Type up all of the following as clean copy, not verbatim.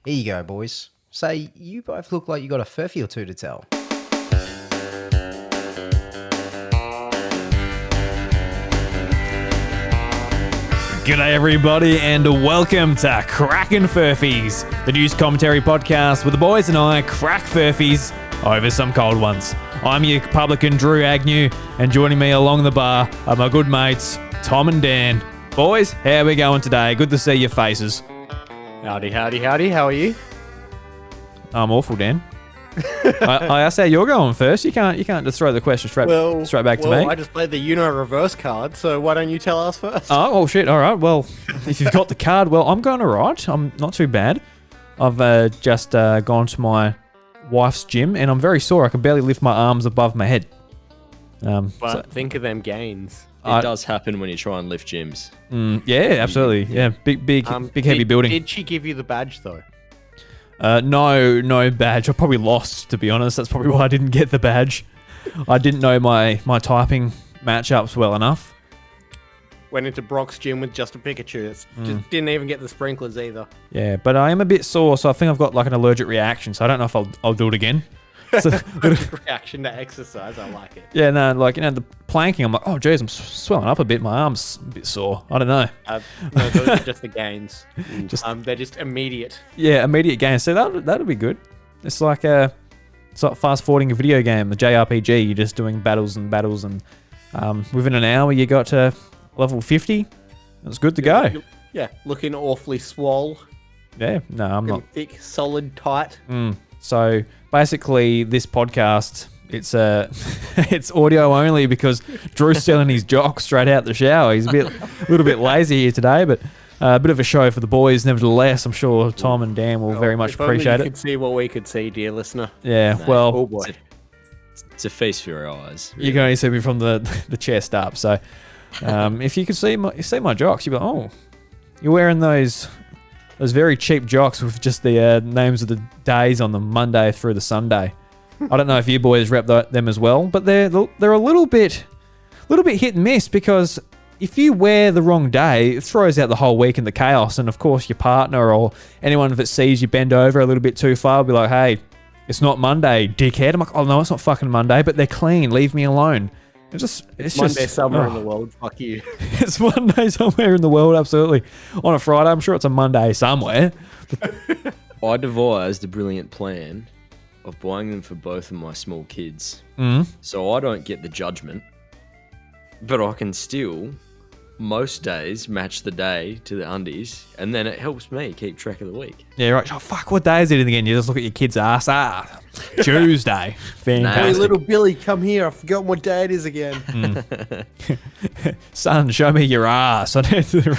Here you go, boys. Say, you both look like you got a furphy or two to tell. G'day everybody and welcome to Crackin Furphys, the news commentary podcast where the boys and I crack Furphys over some cold ones. I'm your publican Drew Agnew, and joining me along the bar are my good mates Tom and Dan. Boys, how are we going today? Good to see your faces. Howdy, howdy, howdy. How are you? I'm awful, Dan. I asked how you're going first. You can't just throw the question straight back to me. I just played the reverse card, so why don't you tell us first? Oh shit! All right. Well, if you've got the card, well, I'm going alright. I'm not too bad. I've just gone to my wife's gym, and I'm very sore. I can barely lift my arms above my head. But think of them gains. It does happen when you try and lift gyms. Yeah, absolutely. Yeah, big heavy building. Did she give you the badge though? No badge. I probably lost, to be honest. That's probably why I didn't get the badge. I didn't know my typing matchups well enough. Went into Brock's gym with just a Pikachu. Just didn't even get the sprinklers either. Yeah, but I am a bit sore, so I think I've got like an allergic reaction, so I don't know if I'll do it again. Reaction to exercise, I like it. Yeah, no, like, the planking, I'm like, oh, geez, I'm swelling up a bit. My arm's a bit sore. I don't know. No, those are just the gains. They're just immediate. Yeah, immediate gains. So that'll be good. It's like fast forwarding a video game, the JRPG. You're just doing battles, and within an hour you got to level 50. It's good to go. Yeah, looking awfully swole. Yeah, no, I'm not. Thick, solid, tight. So basically, this podcast, it's it's audio only because Drew's selling his jock straight out the shower. He's a little bit lazy here today, but a bit of a show for the boys. Nevertheless, I'm sure Tom and Dan will very much appreciate it. You could see what we could see, dear listener. Yeah, Oh boy, it's a feast for your eyes. Really. You can only see me from the chest up. So if you could see my jocks, you'd be like, oh, you're wearing those very cheap jocks with just the names of the days on them, Monday through the Sunday. I don't know if you boys rep them as well, but they're a little bit hit and miss, because if you wear the wrong day, it throws out the whole week in the chaos. And of course, your partner or anyone that sees you bend over a little bit too far will be like, hey, it's not Monday, dickhead. I'm like, oh no, it's not fucking Monday, but they're clean. Leave me alone. It's Monday just somewhere in the world. Fuck you. It's Monday somewhere in the world, absolutely. On a Friday, I'm sure it's a Monday somewhere. I devised a brilliant plan of buying them for both of my small kids. So I don't get the judgment, but I can still, most days, match the day to the undies, and then it helps me keep track of the week. Yeah, right. Oh, fuck, what day is it again? You just look at your kid's ass. Tuesday. Fantastic. Hey, little Billy, come here. I've forgotten what day it is again. Son, show me your ass. I need to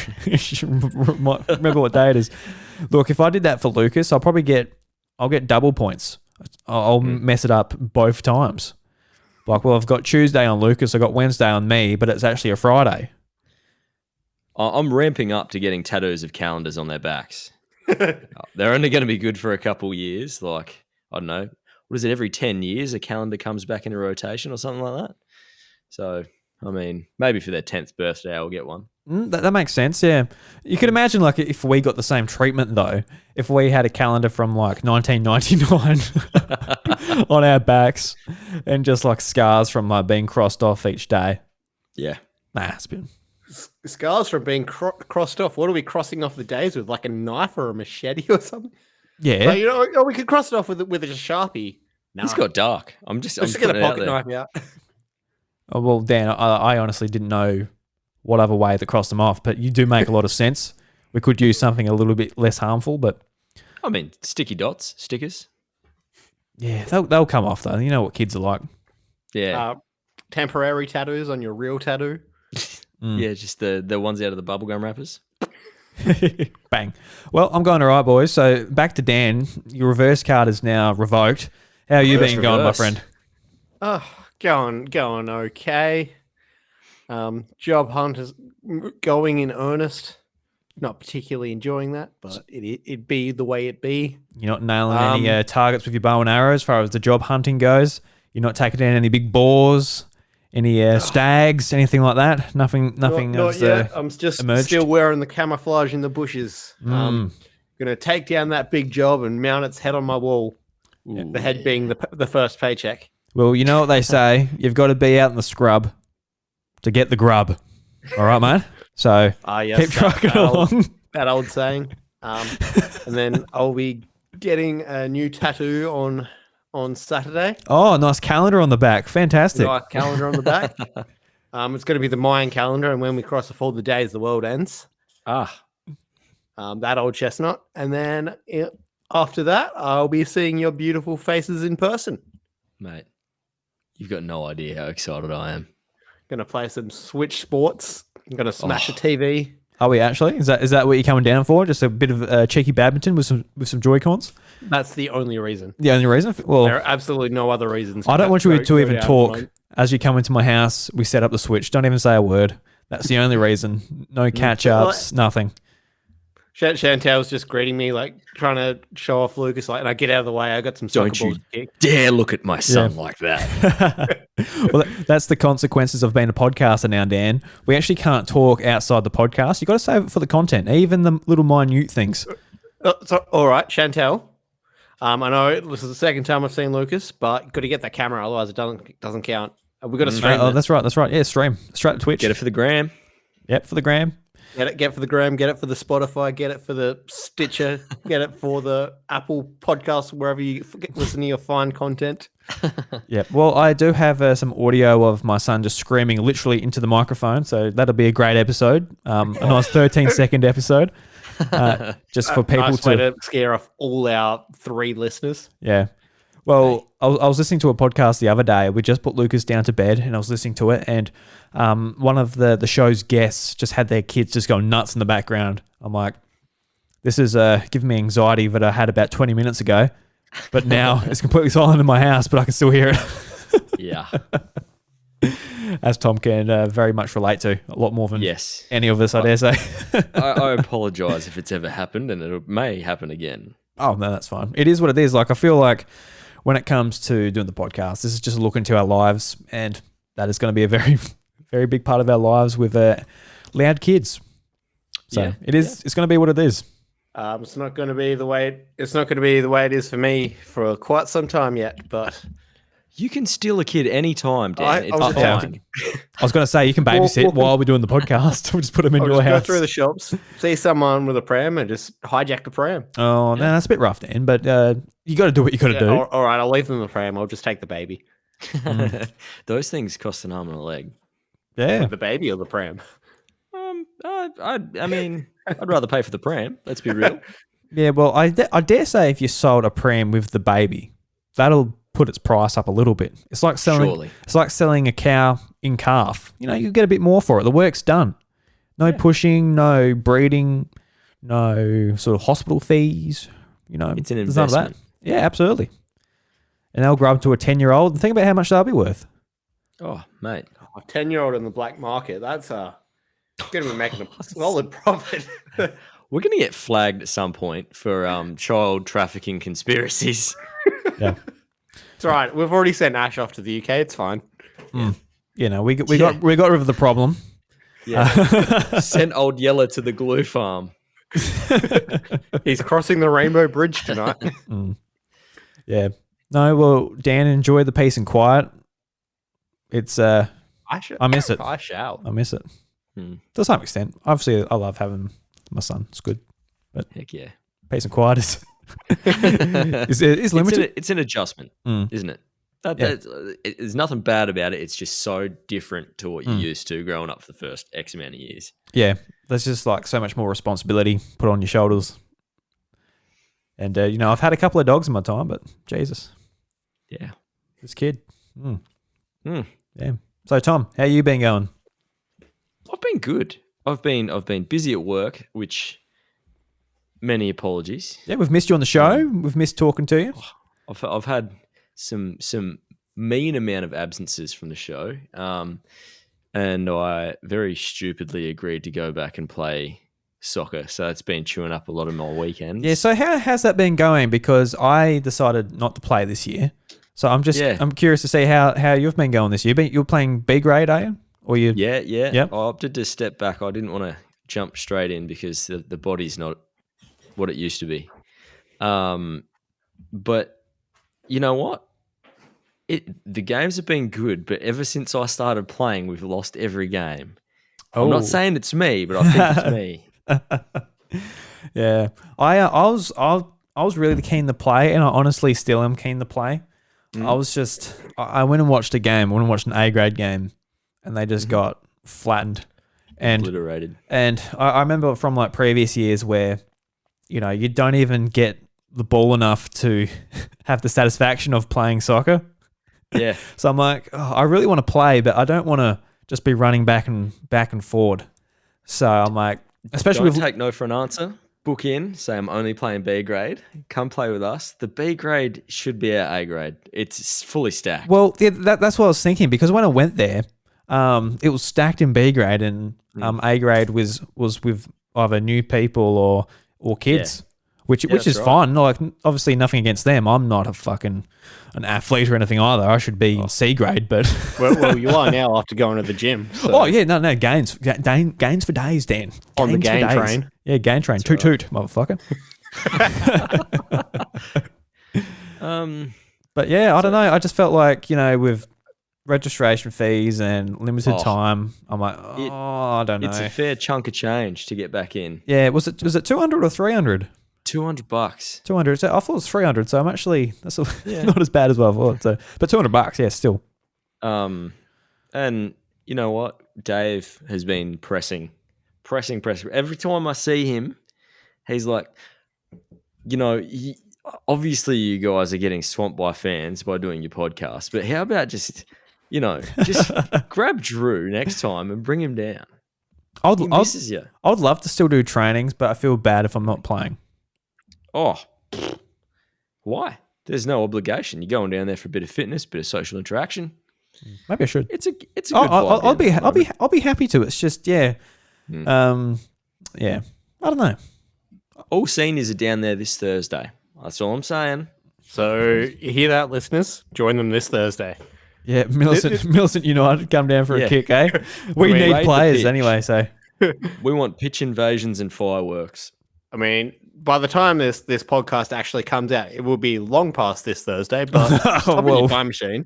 remember what day it is. Look, if I did that for Lucas, I'll get double points. I'll mess it up both times. Like, well, I've got Tuesday on Lucas, I've got Wednesday on me, but it's actually a Friday. I'm ramping up to getting tattoos of calendars on their backs. They're only going to be good for a couple years. Like, I don't know, what is it, every 10 years a calendar comes back into rotation or something like that? So, I mean, maybe for their 10th birthday I'll get one. That makes sense, yeah. You could imagine, like, if we got the same treatment, though, if we had a calendar from, like, 1999 on our backs and just, like, scars from being crossed off each day. Yeah. Nah, it's been... Scars from being crossed off. What are we crossing off the days with? Like a knife or a machete or something? Yeah. Like, we could cross it off with a Sharpie. Nah. It's got dark. I'm just get a pocket knife out. Oh, well, Dan, I honestly didn't know what other way to cross them off, but you do make a lot of sense. We could use something a little bit less harmful, but... I mean, sticky dots, stickers. Yeah, they'll come off, though. You know what kids are like. Yeah. Temporary tattoos on your real tattoo. Yeah, just the ones out of the bubblegum wrappers. Bang. Well, I'm going all right, boys. So back to Dan. Your reverse card is now revoked. How are you been going, my friend? Oh, going okay. Job hunt is going in earnest. Not particularly enjoying that, but it be the way it be. You're not nailing any targets with your bow and arrow as far as the job hunting goes? You're not taking down any big boars? Any stags, anything like that? Nothing. Not yet. I'm just emerged? still wearing the camouflage in the bushes. Gonna take down that big job and mount its head on my wall. Ooh, The head being the first paycheck. Well, you know what they say. You've got to be out in the scrub to get the grub. All right, mate? So Yes, keep trucking that old- along. That old saying. And then I'll be getting a new tattoo on Saturday. Oh, nice calendar on the back. Fantastic. Nice calendar on the back. It's going to be the Mayan calendar, and when we cross the 4 days, the world ends. That old chestnut. And then after that, I'll be seeing your beautiful faces in person. mate, you've got no idea how excited I am. Going to play some Switch Sports. I'm going to smash a TV. Are we actually? Is that what you're coming down for? Just a bit of cheeky badminton with some Joy-Cons? That's the only reason. The only reason? Well, There are absolutely no other reasons. I don't want you to even down talk mine. as you come into my house. We set up the Switch. Don't even say a word. That's the only reason. No catch-ups, nothing. Chantel's just greeting me, like trying to show off Lucas. Like, and I get out of the way. I got some soccer Don't you balls to kick. dare look at my son like that. Well, that's the consequences of being a podcaster now, Dan. We actually can't talk outside the podcast. You got to save it for the content, even the little minute things. So, all right, Chantel. I know this is the second time I've seen Lucas, but got to get that camera, otherwise it doesn't count. We've got to stream Oh, it. that's right. Yeah, stream straight to Twitch. Get it for the gram. Yep, for the gram. Get it for the gram, get it for the Spotify, get it for the Stitcher, get it for the Apple Podcast, wherever you listen to your fine content. Yep. Well, I do have some audio of my son just screaming literally into the microphone, so that'll be a great episode. A nice 13-second episode, just for people Nice way to scare off all our 3 listeners. Yeah. Well, I was listening to a podcast the other day. We just put Lucas down to bed, and I was listening to it, and one of the show's guests just had their kids just going nuts in the background. I'm like, this is giving me anxiety that I had about 20 minutes ago, but now it's completely silent in my house, but I can still hear it. Yeah. As Tom can very much relate to, a lot more than Yes. any of us, I dare say. I apologize if it's ever happened, and it may happen again. Oh, no, that's fine. It is what it is. Like, I feel like when it comes to doing the podcast, this is just a look into our lives, and that is going to be a very, very big part of our lives with loud kids. So Yeah. it's going to be what it is. It's not going to be the way it is for me for quite some time yet. But You can steal a kid anytime, Dan. I It's was about fine. I was going to say, you can babysit Walk- while we're doing the podcast. We'll just put them in I'll your just go house. through the shops, see someone with a pram, and just hijack the pram. Oh, no, that's a bit rough, Dan, but you got to do what you got to do. All right, I'll leave them in the pram. I'll just take the baby. Those things cost an arm and a leg. Yeah. The baby or the pram? I mean, I'd rather pay for the pram. Let's be real. Yeah, well, I dare say if you sold a pram with the baby, that'll put its price up a little bit. It's like selling Surely. It's like selling a cow in calf. You know, you get a bit more for it. The work's done. No pushing, no breeding, no sort of hospital fees. You know, It's an there's none of that. investment. Yeah, absolutely. And they'll grow up to a 10-year-old and think about how much they'll be worth. Oh, mate. A 10-year-old in the black market. That's going to be making a solid profit. We're going to get flagged at some point for child trafficking conspiracies. Yeah. It's all right. We've already sent Ash off to the UK. It's fine. You know, we got rid of the problem. Yeah. Sent old Yeller to the glue farm. He's crossing the Rainbow Bridge tonight. Yeah. No, well, Dan, enjoy the peace and quiet. It's I miss it. I shall. I miss it. To some extent. Obviously, I love having my son. It's good. But Heck yeah. peace and quiet is limited. It's an adjustment, isn't it? Yeah. There's nothing bad about it. It's just so different to what you're used to growing up for the first X amount of years. Yeah. There's just like so much more responsibility put on your shoulders. And, you know, I've had a couple of dogs in my time, but Jesus, Yeah. this kid. Yeah. So, Tom, how you been going? I've been good. I've been busy at work, which many apologies. Yeah, we've missed you on the show. We've missed talking to you. I've had some mean amount of absences from the show, and I very stupidly agreed to go back and play soccer. So it's been chewing up a lot of my weekends. Yeah, so how's that been going? Because I decided not to play this year. So I'm curious to see how you've been going this year. You're playing B grade, are you? Or you? Yeah. Yep. I opted to step back. I didn't want to jump straight in because the body's not what it used to be. But you know what? The games have been good, but ever since I started playing, we've lost every game. I'm not saying it's me, but I think it's me. Yeah, I was really keen to play, and I honestly still am keen to play. I went and watched a game. I went and watched an A grade game, and they just got flattened and Obliterated. And I remember from like previous years where, you don't even get the ball enough to have the satisfaction of playing soccer. Yeah. So I'm like, I really want to play, but I don't want to just be running back and forward. So I'm like, especially Don't take no for an answer. Book in, say I'm only playing B grade. Come play with us. The B grade should be our A grade. It's fully stacked. Well, yeah, that's what I was thinking, because when I went there, it was stacked in B grade, and A grade was with either new people or kids, which is right. fine. Like, obviously nothing against them. I'm not an athlete or anything either. I should be in C grade, but well, you are now after going to the gym. So. oh yeah, no gains for days, Dan. On the Gains for gain days. train. Yeah, gain train. Toot toot, motherfucker. But yeah, I don't know. I just felt like, with registration fees and limited time, I'm like, I don't know. It's a fair chunk of change to get back in. Yeah, was it 200 or 300? $200. 200. So I thought it was 300. So I'm actually not as bad as what I thought. So, but $200, yeah, still. And you know what? Dave has been pressing. Every time I see him, he's like, obviously you guys are getting swamped by fans by doing your podcast, but how about just grab Drew next time and bring him down. He misses you. I'd love to still do trainings, but I feel bad if I'm not playing. Oh, why? There's no obligation. You're going down there for a bit of fitness, bit of social interaction. Maybe I should. It's a good vibe. I'll be happy to. It's just yeah. Yeah. I don't know. All seniors are down there this Thursday. That's all I'm saying. So you hear that, listeners? Join them this Thursday. Yeah, Millicent United come down for a kick, eh? We need players anyway, so we want pitch invasions and fireworks. I mean, by the time this podcast actually comes out, it will be long past this Thursday, but stop in your time machine.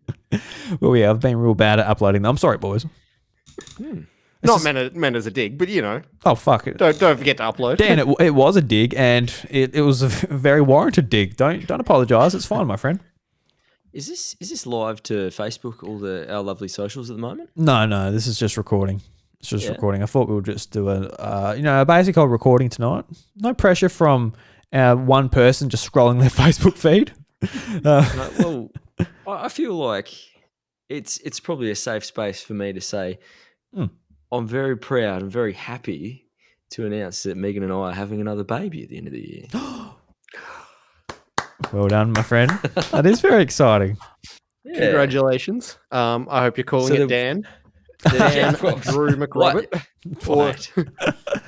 Well, yeah, I've been real bad at uploading them. I'm sorry, boys. Not meant as a dig, but Oh, fuck it. Don't forget to upload. Dan, it was a dig, and it was a very warranted dig. Don't apologise. It's fine, my friend. Is this live to Facebook, all our lovely socials at the moment? No, this is just recording. It's just recording. I thought we would just do a basic old recording tonight. No pressure from one person just scrolling their Facebook feed. Well, I feel like it's probably a safe space for me to say I'm very proud and very happy to announce that Megan and I are having another baby at the end of the year. Well done, my friend. That is very exciting. Yeah. Congratulations. I hope you're calling it Dan. Dan Drew McRobert.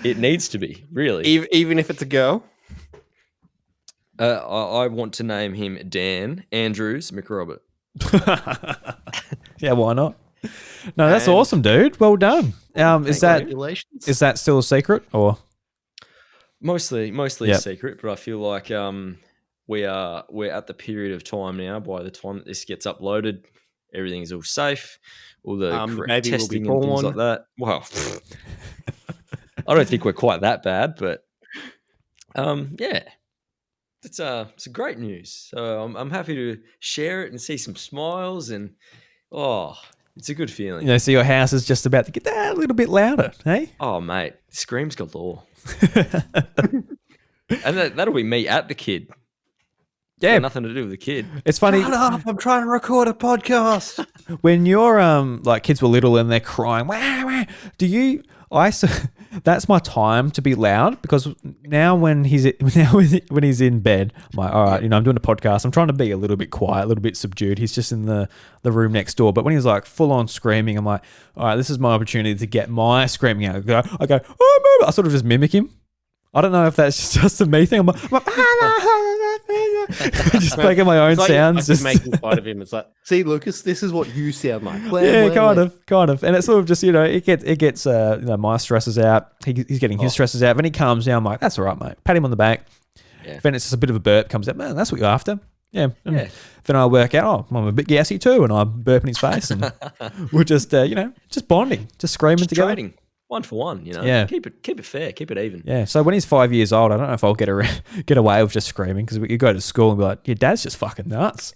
It needs to be, really. Even if it's a girl. I want to name him Dan Andrews McRobert. Yeah, why not? No, that's awesome, dude. Well done. Is that still a secret or? Mostly a secret, but I feel like we're at the period of time now. By the time that this gets uploaded, everything's all safe. All the correct testing and things like that. Well, I don't think we're quite that bad, but yeah, it's a great news. So I'm happy to share it and see some smiles, and it's a good feeling. So your house is just about to get that a little bit louder, hey? Oh, mate, screams galore. And that'll be me at the kid. Yeah, nothing to do with the kid. It's funny. Shut up! I'm trying to record a podcast. When your like kids were little and they're crying, wah, wah, that's my time to be loud, because now when he's in bed, I'm like, all right, I'm doing a podcast. I'm trying to be a little bit quiet, a little bit subdued. He's just in the room next door. But when he's like full on screaming, I'm like, all right, this is my opportunity to get my screaming out. I go, oh, I sort of just mimic him. I don't know if that's just a me thing. I'm like just making my own sounds. Just making fun of him. It's like, see, Lucas, this is what you sound like. Kind of. And it's sort of just, it gets my stresses out. He's getting his stresses out. When he calms down, I'm like, that's all right, mate. Pat him on the back. If it's just a bit of a burp comes out, man, that's what you're after. Yeah. And Yeah. then I work out, I'm a bit gassy too, and I burp in his face, and we're just, just bonding, just screaming Just together. trading 1 for 1. Yeah. Keep it fair, keep it even. Yeah. So when he's 5 years old, I don't know if I'll get away with just screaming, because you go to school and be like, your dad's just fucking nuts.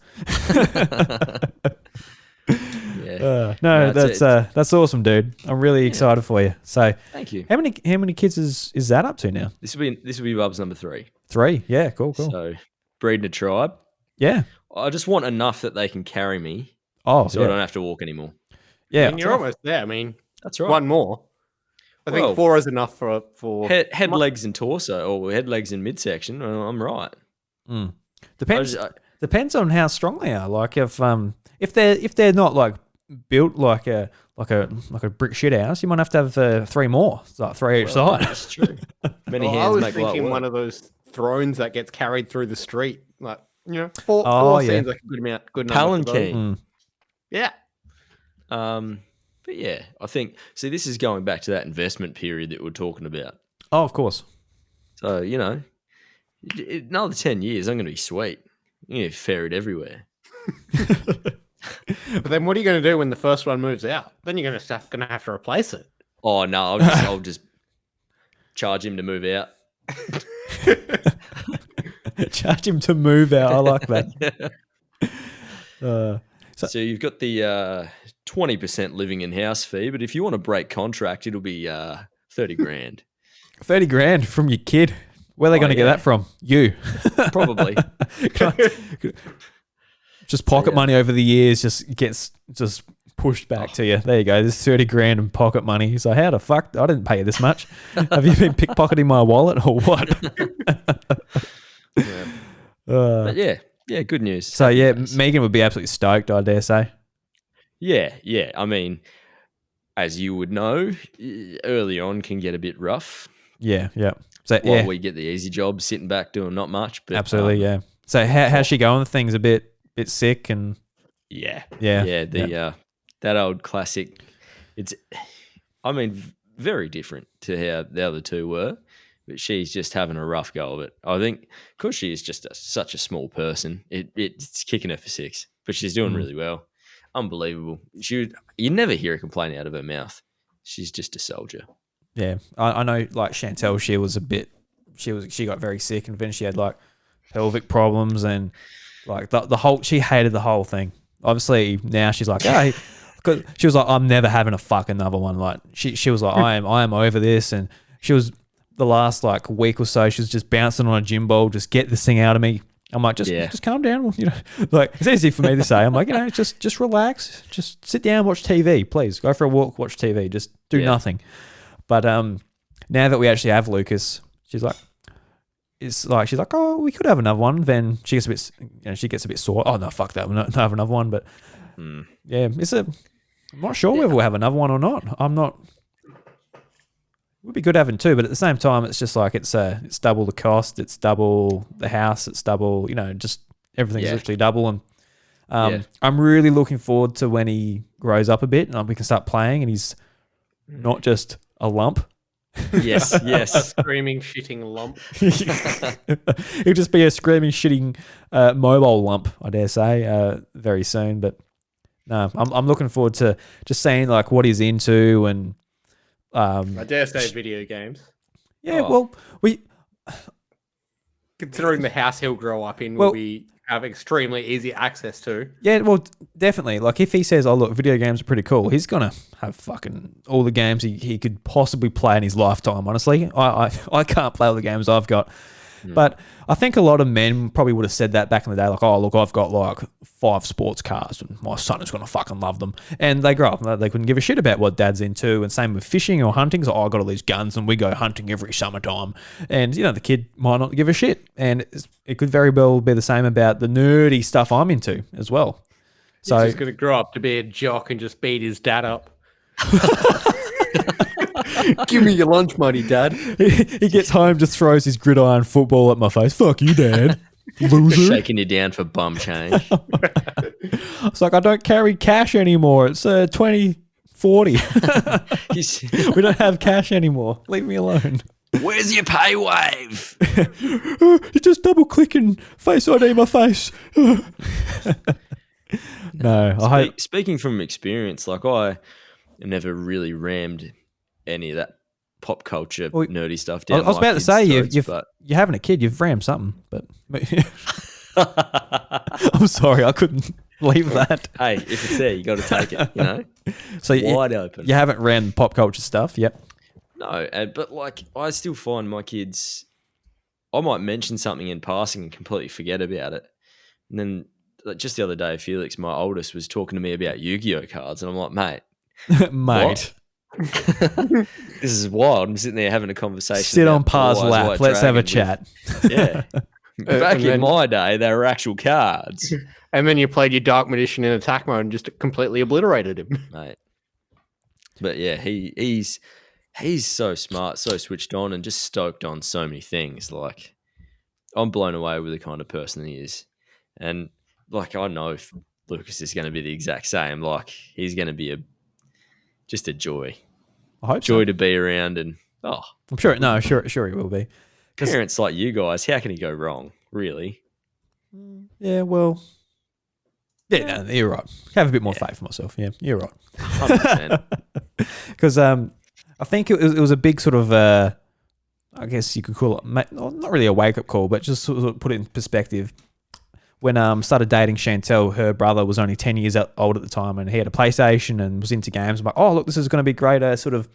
Yeah. No, No, that's awesome, dude. I'm really excited for you. So Thank you. how many kids is that up to now? This will be Bub's number 3. 3. Yeah. Cool. So breeding a tribe. Yeah. I just want enough that they can carry me, Oh, so I don't have to walk anymore. yeah. And you're almost there. I mean, That's right. one more. I think Well, 4 is enough for head, legs, and torso, or head, legs, and midsection. I'm right. Depends. I Depends on how strong they are. Like if they're not like built like a brick shit house, you might have to have 3 more. It's like 3 each side. That's true. Many I hands was make light thinking work. one of those thrones that gets carried through the street. Like, 4 Oh, yeah. seems like a good amount. Good number for those. Palanquin. Yeah. But yeah, I think. See, this is going back to that investment period that we're talking about. Oh, of course. So another 10 years, I'm going to be sweet. I'm going to ferret everywhere. But then what are you going to do when the first one moves out? Then you're going to have to replace it. Oh no, I'll just charge him to move out. Charge him to move out. I like that. So you've got the 20% living in house fee, but if you want to break contract, it'll be 30 grand. 30 grand from your kid. Where are they going to get yeah. that from? You. Probably. Just pocket money over the years just gets pushed back to you. There you go. There's 30 grand in pocket money. So how the fuck? I didn't pay you this much. Have you been pickpocketing my wallet or what? Yeah. But yeah, good news. So Happy yeah, days. Megan would be absolutely stoked, I dare say. Yeah. I mean, as you would know, early on can get a bit rough. Yeah. So While yeah, we get the easy job, sitting back doing not much. But absolutely, yeah. So how's she going? Things a bit sick and Yeah. Yeah. That old classic. It's, I mean, very different to how the other two were, but she's just having a rough go of it. I think because she is just such a small person, it's kicking her for 6, but she's doing really well. Unbelievable. You never hear a complaint out of her mouth. She's just a soldier. Yeah, I know. Like Chantel, she got very sick, and then she had like pelvic problems, and like the whole. She hated the whole thing. Obviously, now she's like, hey, because she was like, I'm never having a fuck another one. Like she was like, I am over this, and she was the last like week or so. She was just bouncing on a gym ball, just get this thing out of me. I'm like, just calm down. Like it's easy for me to say. I'm like, just relax, just sit down, watch TV, please. Go for a walk, watch TV, just do nothing. But now that we actually have Lucas, she's like, oh, we could have another one. Then she gets a bit sore. Oh no, fuck that, we'll not have another one. But yeah, I'm not sure whether we'll have another one or not. I'm not. It would be good having 2, but at the same time, it's just like it's double the cost, it's double the house, it's double, just everything's literally double. And I'm really looking forward to when he grows up a bit and we can start playing and he's not just a lump. Yes. A screaming, shitting lump. He'll just be a screaming, shitting mobile lump, I dare say, very soon. But no, I'm looking forward to just seeing like what he's into and. I dare say video games. Yeah, well, Considering the house he'll grow up in will have extremely easy access to. Yeah, well, definitely. Like if he says, "Oh, look, video games are pretty cool," he's gonna have fucking all the games he could possibly play in his lifetime. Honestly, I can't play all the games I've got. But I think a lot of men probably would have said that back in the day, like, oh, look, I've got like 5 sports cars and my son is going to fucking love them. And they grow up and they couldn't give a shit about what dad's into. And same with fishing or hunting. So, oh, I got all these guns and we go hunting every summertime. And, the kid might not give a shit. And it could very well be the same about the nerdy stuff I'm into as well. So He's just going to grow up to be a jock and just beat his dad up. Give me your lunch money, Dad. He gets home, just throws his gridiron football at my face. Fuck you, Dad. Loser. Shaking you down for bum change. It's like, I don't carry cash anymore. It's 2040. We don't have cash anymore. Leave me alone. Where's your pay wave? You just double clicking Face ID my face. No, I hope. Speaking from experience, like I never really rammed any of that pop culture Well, nerdy stuff I down. was my about to kids' say throats, but you're having a kid, you've rammed something, but I'm sorry, I couldn't leave that. hey, if it's there, you got to take it. You know, So wide open. You haven't ran pop culture stuff, yep. No, but like I still find my kids, I might mention something in passing and completely forget about it. And then like, just the other day, Felix, my oldest, was talking to me about Yu-Gi-Oh cards. And I'm like, Mate. this is wild. I'm sitting there having a conversation. Sit on about Pa's Blue Eyes lap. White Let's have a Dragon chat. yeah. Back And in then- my day, they were actual cards. And then you played your Dark Magician in attack mode and just completely obliterated him. Mate. But yeah, he's so smart, so switched on, and just stoked on so many things. Like I'm blown away with the kind of person he is, and like I know if Lucas is going to be the exact same. Like he's going to be just a joy, I hope joy so. to be around, and I'm sure. No, sure he will be. parents like you guys, how can he go wrong? Really? Yeah, well. Yeah, no, you're right. Have a bit more faith in myself. Yeah, you're right. 100%. Because I think it was a big sort of, I guess you could call it, not really a wake up call, but just sort of put it in perspective. When started dating Chantel, her brother was only 10 years old at the time, and he had a PlayStation and was into games. I'm like, oh look, this is going to be great, sort of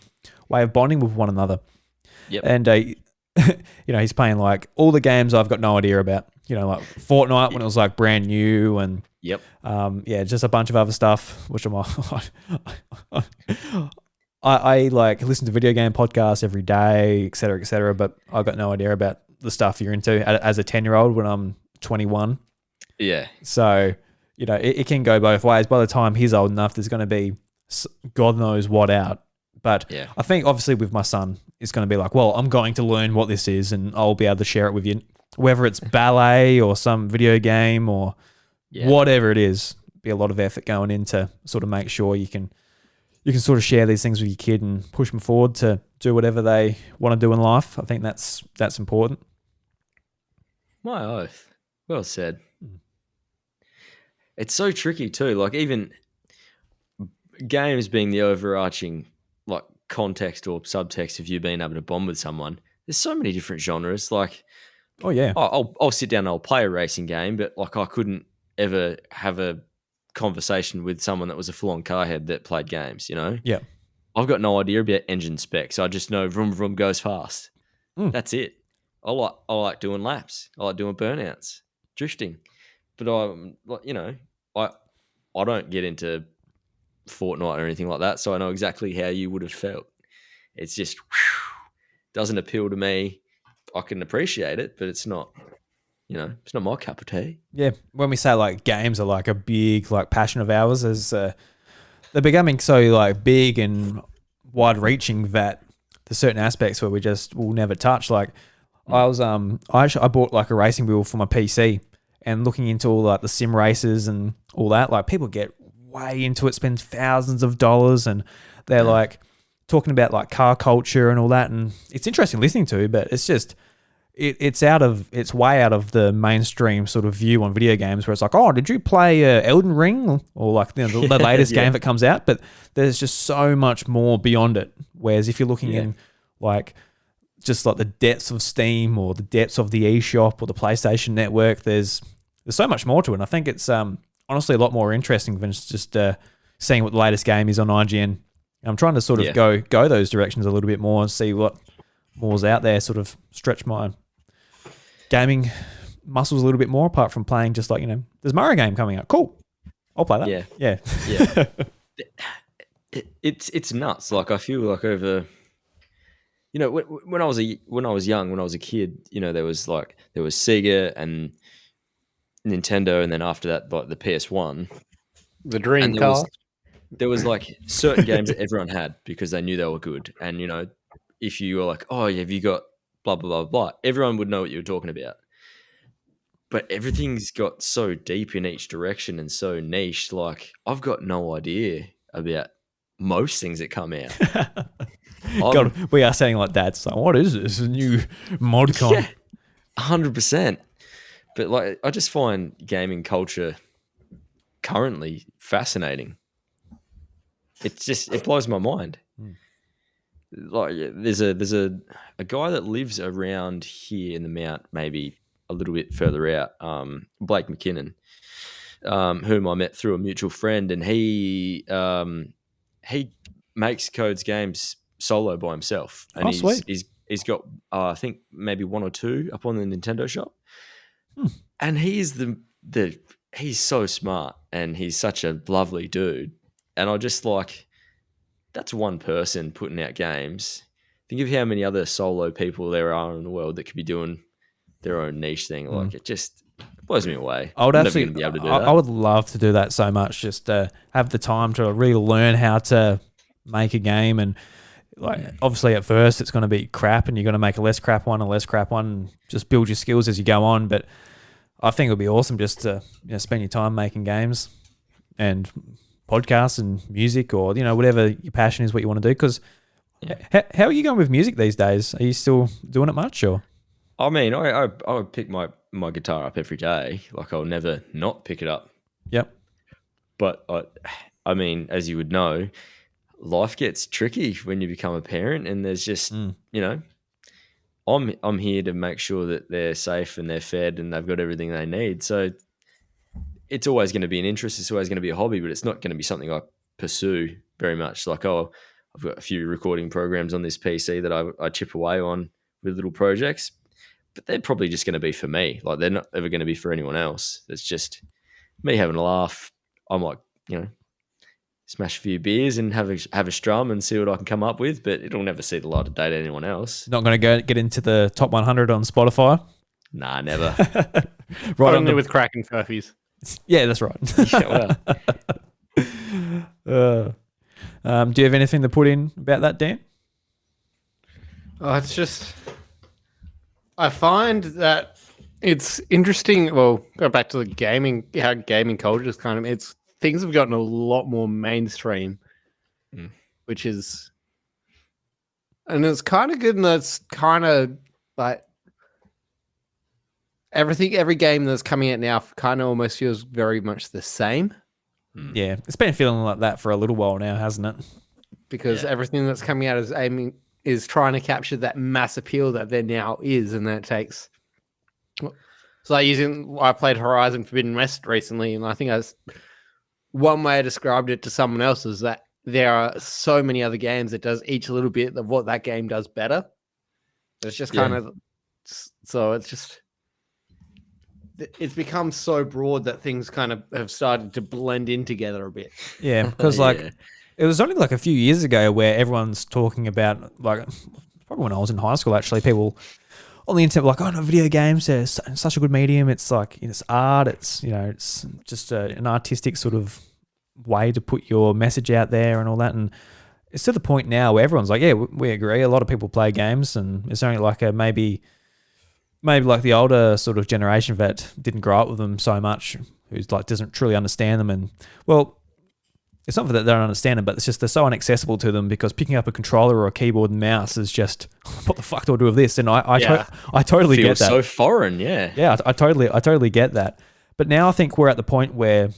way of bonding with one another. Yep. And he's playing like all the games I've got no idea about. Like Fortnite when it was like brand new, and Yep. just a bunch of other stuff, which I'm I like listen to video game podcasts every day, et cetera, but I've got no idea about the stuff you're into as a 10-year-old when I'm 21. Yeah. So, it can go both ways. By the time he's old enough, there's going to be God knows what out. But Yeah. I think obviously with my son, it's going to be like, well, I'm going to learn what this is and I'll be able to share it with you. Whether it's ballet or some video game or whatever it is, be a lot of effort going in to sort of make sure you can sort of share these things with your kid and push them forward to do whatever they want to do in life. I think that's important. My oath. Well said. It's so tricky too. Like even games being the overarching like context or subtext of you being able to bond with someone. There's so many different genres. Like, Oh yeah. I'll sit down and I'll play a racing game, but like I couldn't ever have a conversation with someone that was a full-on carhead that played games. Yeah. I've got no idea about engine specs. I just know vroom vroom goes fast. That's it. I like doing laps. I like doing burnouts, drifting. But I don't get into Fortnite or anything like that, so I know exactly how you would have felt. It's just doesn't appeal to me. I can appreciate it, but it's not. It's not my cup of tea. Yeah, when we say like games are like a big like passion of ours, as they're becoming so like big and wide-reaching that there's certain aspects where we just will never touch. Like I bought like a racing wheel for my PC, and looking into all like the sim races and all that, like people get way into it, spend thousands of dollars, and they're like talking about like car culture and all that, and it's interesting listening to, but it's just. It's way out of the mainstream sort of view on video games where it's like, oh, did you play Elden Ring or like the latest game that comes out? But there's just so much more beyond it. Whereas if you're looking in like just like the depths of Steam or the depths of the eShop or the PlayStation Network, there's so much more to it. And I think it's honestly a lot more interesting than just seeing what the latest game is on IGN. I'm trying to sort of go those directions a little bit more and see what more's out there, sort of stretch my gaming muscles a little bit more, apart from playing just like, there's Mario game coming out. Cool. I'll play that. Yeah. It's nuts. Like I feel like over, when I was young, when I was a kid, there was Sega and Nintendo, and then after that, like the PS1, The dream and car. there was like certain games that everyone had because they knew they were good, and if you were like, oh, have you got blah, blah, blah, blah, everyone would know what you were talking about. But everything's got so deep in each direction and so niche. Like, I've got no idea about most things that come out. God, we are saying like that. So what is this? A new mod con? Yeah, 100%. But like, I just find gaming culture currently fascinating. It blows my mind. Like, there's a guy that lives around here in the Mount, maybe a little bit further out, Blake McKinnon, whom I met through a mutual friend, and he makes codes games solo by himself, and sweet. he's got I think maybe one or two up on the Nintendo shop, and he's he's so smart, and he's such a lovely dude, and I just like, that's one person putting out games. Think of how many other solo people there are in the world that could be doing their own niche thing. Like, it just blows me away. I would I'm actually, never going to be able to do I that. would love to do that so much. Just to have the time to really learn how to make a game, and like obviously at first it's going to be crap, and you're going to make a less crap one, and just build your skills as you go on. But I think it would be awesome just to spend your time making games and podcasts and music, or whatever your passion is, what you want to do. Because how are you going with music these days? Are you still doing it much, or? I mean, I would pick my guitar up every day. Like, I'll never not pick it up. Yep. But I mean, as you would know, life gets tricky when you become a parent, and there's just I'm here to make sure that they're safe and they're fed and they've got everything they need. So it's always going to be an interest. It's always going to be a hobby, but it's not going to be something I pursue very much. Like, I've got a few recording programs on this PC that I chip away on with little projects, but they're probably just going to be for me. Like, they're not ever going to be for anyone else. It's just me having a laugh. I might, smash a few beers and have a strum and see what I can come up with, but it'll never see the light of day to anyone else. Not going to get into the top 100 on Spotify? Nah, never. Right, Only with Crackin Furphys. Yeah, that's right. Yeah, well. Do you have anything to put in about that, Dan? Oh, it's just, I find that it's interesting. Well, go back to the gaming, how gaming culture is things have gotten a lot more mainstream, which is, and it's kind of good, and it's kind of like every game that's coming out now kind of almost feels very much the same. Yeah, it's been feeling like that for a little while now, hasn't it? Because everything that's coming out is trying to capture that mass appeal that there now is, and that takes. So I played Horizon Forbidden West recently, and I think one way I described it to someone else is that there are so many other games that does each a little bit of what that game does better. It's just kind of, so it's just, it's become so broad that things kind of have started to blend in together a bit. Yeah, because it was only like a few years ago where everyone's talking about, like, probably when I was in high school, actually, people on the internet were like, oh no, video games are such a good medium. It's like, it's art. It's, it's just an artistic sort of way to put your message out there and all that. And it's to the point now where everyone's like, yeah, we agree. A lot of people play games, and it's only like maybe like the older sort of generation that didn't grow up with them so much, who's like doesn't truly understand them. And well, it's not that they don't understand them, but it's just they're so inaccessible to them, because picking up a controller or a keyboard and mouse is just, what the fuck do I do with this? And I totally get that. So foreign, yeah. Yeah, I totally get that. But now I think we're at the point where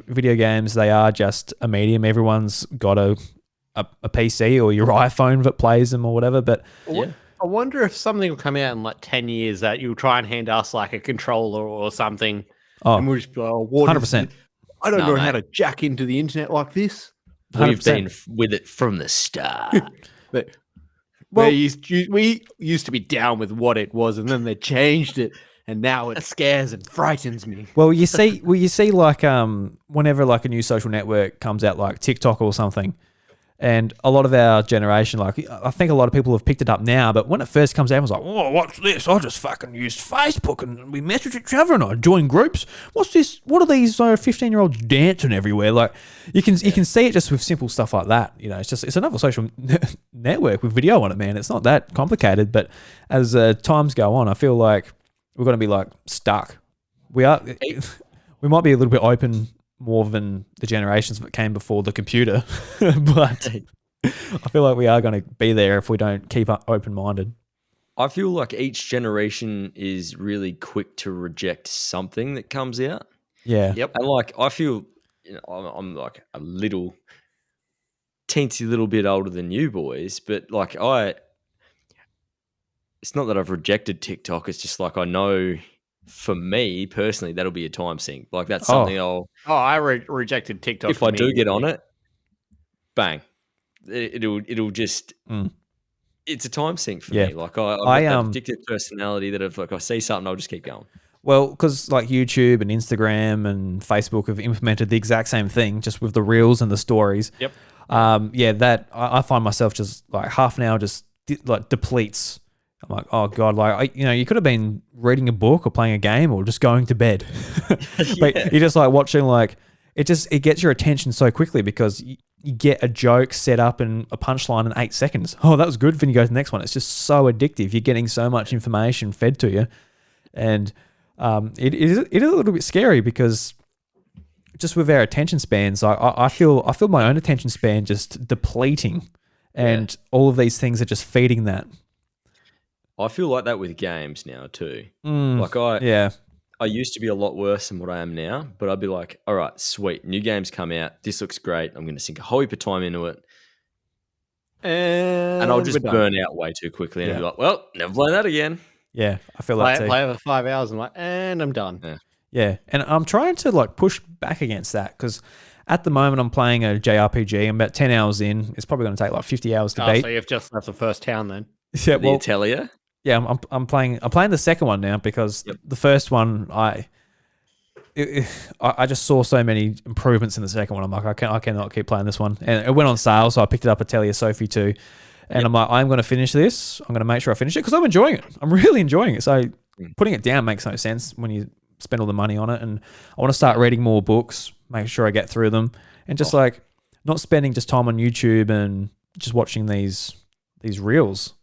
video games, they are just a medium. Everyone's got a PC or your iPhone that plays them or whatever. But I wonder if something will come out in like 10 years that you'll try and hand us like a controller or something. Oh, and we'll just be like, oh, what 100%. I don't know how to jack into the internet like this. 100%. We've been with it from the start. But we used to be down with what it was, and then they changed it, and now it scares and frightens me. Well, you see like whenever like a new social network comes out, like TikTok or something, and a lot of our generation, like I think a lot of people have picked it up now, but when it first comes out, it was like, oh, what's this? I just fucking used Facebook and we message each other and I join groups. What's this? What are these 15-year-olds dancing everywhere? Like you can see it just with simple stuff like that. It's another social network with video on it, man. It's not that complicated, but as times go on, I feel like we're going to be like stuck. We might be a little bit open more than the generations that came before the computer, but I feel like we are going to be there if we don't keep open-minded. I feel like each generation is really quick to reject something that comes out. Yeah. Yep. And like, I feel, I'm like a little teensy little bit older than you boys, but like it's not that I've rejected TikTok. It's just like, I know for me personally, that'll be a time sink. Like that's something Oh, I rejected TikTok. if I do get on it, bang, it'll just, it's a time sink for me. Like I've got that addictive personality that if I see something, I'll just keep going. Well, because like YouTube and Instagram and Facebook have implemented the exact same thing, just with the reels and the stories. Yep. That I find myself just like half an hour just like depletes. I'm like, oh God, like, you could have been reading a book or playing a game or just going to bed. But you're just like watching, like, it gets your attention so quickly because you get a joke set up and a punchline in 8 seconds. Oh, that was good. Then you go to the next one. It's just so addictive. You're getting so much information fed to you. And it is a little bit scary because just with our attention spans, I feel my own attention span just depleting, and all of these things are just feeding that. I feel like that with games now too. Like I used to be a lot worse than what I am now, but I'd be like, all right, sweet, new games come out. This looks great. I'm going to sink a whole heap of time into it. And I'll just burn out way too quickly and be like, well, never play that again. Yeah, I feel like play over 5 hours and I'm done. Yeah, and I'm trying to like push back against that because at the moment I'm playing a JRPG. I'm about 10 hours in. It's probably going to take like 50 hours to beat. So you've just left the first town then? Yeah, the Atelier? Yeah, I'm playing the second one now because the first one I just saw so many improvements in the second one. I'm like, I cannot keep playing this one, and it went on sale, so I picked it up at Atelier Sophie too. And I'm like, I'm going to finish this. I'm going to make sure I finish it because I'm enjoying it. I'm really enjoying it. So putting it down makes no sense when you spend all the money on it. And I want to start reading more books, make sure I get through them, and just like not spending just time on YouTube and just watching these reels.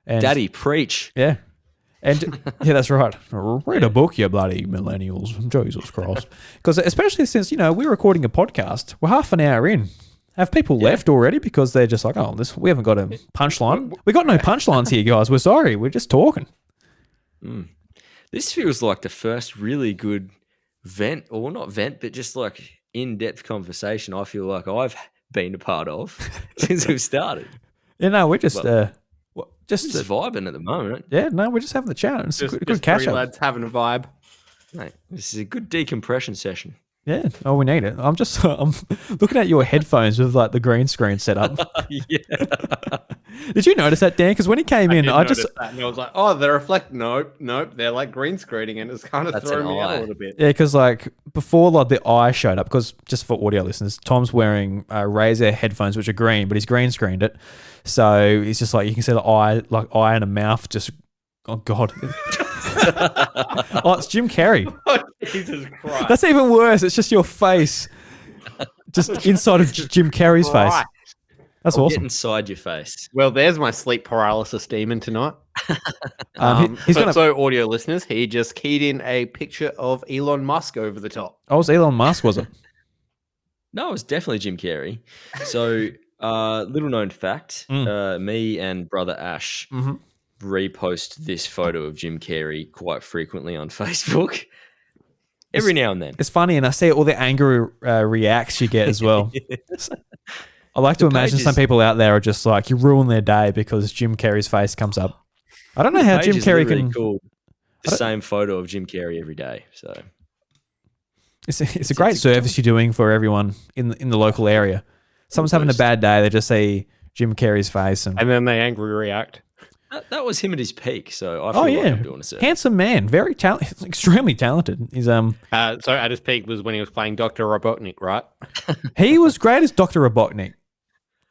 And Daddy, preach. Yeah. And yeah, that's right. Read a book, you bloody millennials. Jesus Christ. Because especially since, we're recording a podcast, we're half an hour in. Have people left already because they're just like, oh, we haven't got a punchline. We got no punchlines here, guys. We're sorry. We're just talking. This feels like the first really good vent, or not vent, but just like in-depth conversation I feel like I've been a part of since we've started. Yeah, no, we're just... just vibing at the moment. Yeah, no, we're just having the chat. It's just, a good catch up. Lads having a vibe. Mate, this is a good decompression session. Yeah, we need it. I'm looking at your headphones with like the green screen set up. Yeah. Did you notice that, Dan? Because when he came in, I just that and I was like, oh, they reflect. Nope, they're like green screening, and it's kind of throwing me out a little bit. Yeah, because like before, like the eye showed up. Because just for audio listeners, Tom's wearing Razer headphones, which are green, but he's green screened it, so it's just like you can see the eye and a mouth. Just oh god. Oh, it's Jim Carrey. Oh, Jesus Christ. That's even worse. It's just your face. Just inside of Jim Carrey's face. That's awesome. Get inside your face. Well, there's my sleep paralysis demon tonight. So audio listeners, he just keyed in a picture of Elon Musk over the top. Oh, it was Elon Musk, was it? No, it was definitely Jim Carrey. So, little known fact, me and brother Ash repost this photo of Jim Carrey quite frequently on Facebook. Every now and then. It's funny, and I see all the angry reacts you get as well. I like to imagine some people out there are just like, you ruin their day because Jim Carrey's face comes up. I don't know how Jim Carrey can... Called the same photo of Jim Carrey every day. So it's a great service you're doing for everyone in the local area. Someone's having a bad day, they just see Jim Carrey's face. And then they angry react. That was him at his peak, so I feel like I'm doing a service. Handsome man, very talented, extremely talented. He's So at his peak was when he was playing Dr. Robotnik, right? He was great as Dr. Robotnik.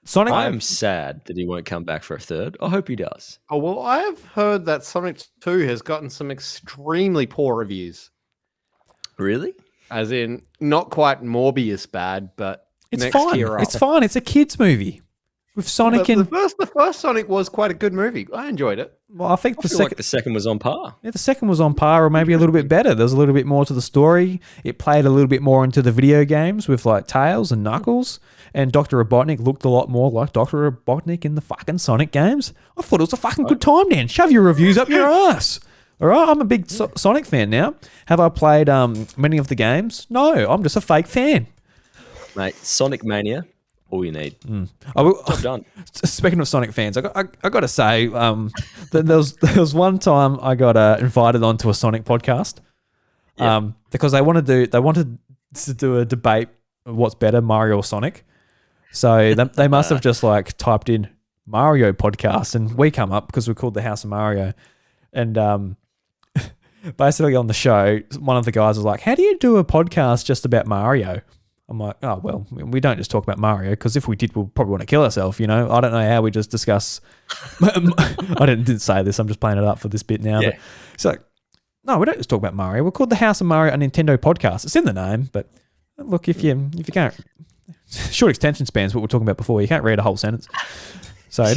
Sonic. I'm sad that he won't come back for a third. I hope he does. Oh well, I have heard that Sonic 2 has gotten some extremely poor reviews. Really? As in, not quite Morbius bad, but it's next fine. tier up. It's fine. It's a kids movie. with Sonic the and first Sonic was quite a good movie. I enjoyed it. well, I think I the feel second. like the second was on par. Yeah, the second was on par or maybe a little bit better. There was a little bit more to the story. It played a little bit more into the video games with like Tails and Knuckles. And Dr. Robotnik looked a lot more like Dr. Robotnik in the fucking Sonic games. I thought it was a fucking good time, Dan. Shove your reviews up your ass. All right, I'm a big Sonic fan now. Have I played many of the games? No, I'm just a fake fan. Mate, Sonic Mania, all you need. I will, Job done. Speaking of Sonic fans, I got to say, there was one time I got invited onto a Sonic podcast, because they wanted to do a debate of what's better, Mario or Sonic. So they must have just like typed in Mario podcast, and we come up because we're called the House of Mario, and basically on the show, one of the guys was like, "How do you do a podcast just about Mario?" I'm like, oh, well, we don't just talk about Mario because if we did, we'll probably want to kill ourselves, you know? I don't know how we just discuss... I didn't say this. I'm just playing it up for this bit now. Yeah. But it's like, no, we don't just talk about Mario. We're called the House of Mario, a Nintendo podcast. It's in the name, but look, if you can't... Short extension spans, what we were talking about before. You can't read a whole sentence. So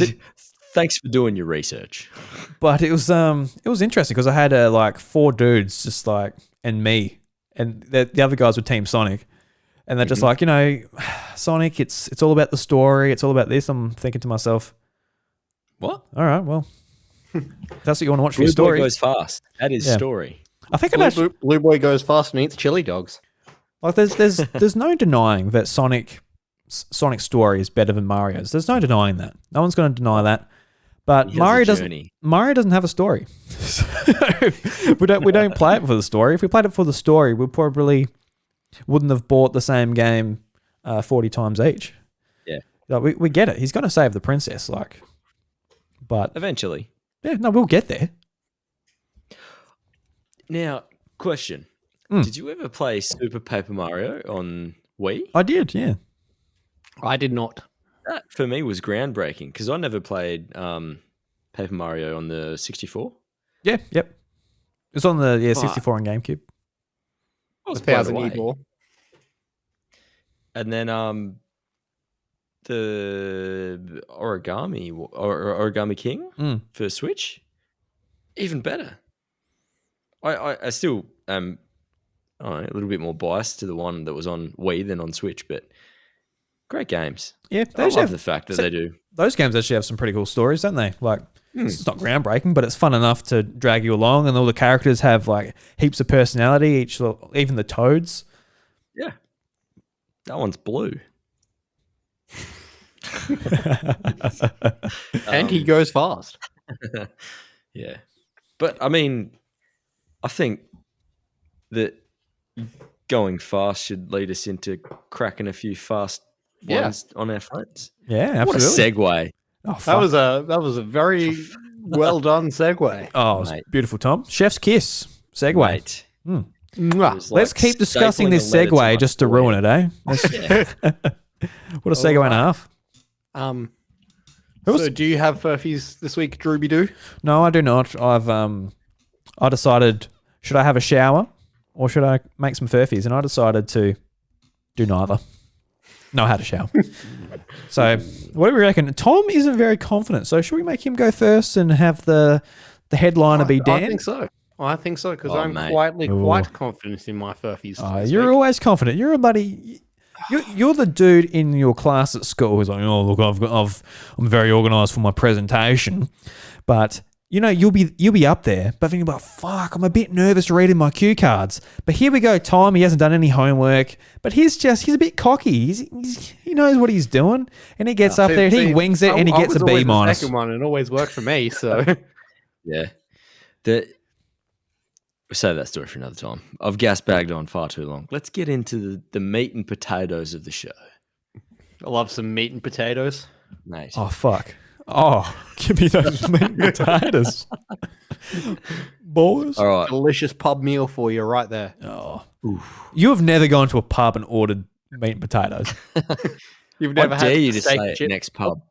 Thanks for doing your research. But it was interesting because I had like 4 dudes just like, and me, and the other guys were Team Sonic. And they're just like, you know, Sonic, it's all about the story. It's all about this. I'm thinking to myself, What? all right, well, if that's what you want to watch for Blue your story. Boy goes fast. That is story. I think Blue Boy goes fast and eats chili dogs. like there's no denying that Sonic's story is better than Mario's. There's no denying that. No one's going to deny that. But He has a journey. Mario doesn't have a story. So we don't play it for the story. If we played it for the story, we probably wouldn't have bought the same game 40 times each. Yeah. Like, we get it. He's going to save the princess, like, but Eventually. yeah, no, we'll get there. Now, question. Did you ever play Super Paper Mario on Wii? I did, yeah. I did not. That, for me, was groundbreaking because I never played Paper Mario on the 64. Yeah, yep. It's on the 64 on GameCube. I was blown 1,000 away. ball. And then the Origami King for Switch, even better. I still am a little bit more biased to the one that was on Wii than on Switch, but great games. Yeah, I love the fact that they do. Those games actually have some pretty cool stories, don't they? Like, it's not groundbreaking, but it's fun enough to drag you along, and all the characters have like heaps of personality. Even the Toads. Yeah, that one's blue. And he goes fast. Yeah, but I mean, I think that going fast should lead us into cracking a few fast ones on our phones. Yeah, What a absolutely. segue! Oh, That fuck. was a very well done segue. Oh, it was Mate. beautiful, Tom. Chef's kiss. Segue. Mate, Mwah. it was Let's like keep discussing stapling this a letter to my segue just to ruin it, eh? What a segue and a half. So do you have Furphys this week, Drooby Doo? No, I do not. I decided, should I have a shower or should I make some Furphys? And I decided to do neither. No, I had a shower. So, what do we reckon? Tom isn't very confident, so should we make him go first and have the headliner be Dan? I think so. I think so because Oh, I'm mate. quite confident in my Furphys. this You're week. always confident. You're a buddy. You're the dude in your class at school who's like, oh look, I'm very organised for my presentation, but you know you'll be up there, but then you're like, fuck, I'm a bit nervous reading my cue cards. But here we go, Tom. He hasn't done any homework, but he's a bit cocky. He knows what he's doing, and he gets up there and he wings it, and he gets a B minus. minus. Second one, it always worked for me. So yeah. We'll save that story for another time. I've gas bagged on far too long. Let's get into the meat and potatoes of the show, I love some meat and potatoes. mate. Oh fuck! Oh, give me those meat and potatoes, boys. All right. Delicious pub meal for you right there. Oh, you have never gone to a pub and ordered meat and potatoes. You've I never had dare you to steak say it chip? next pub.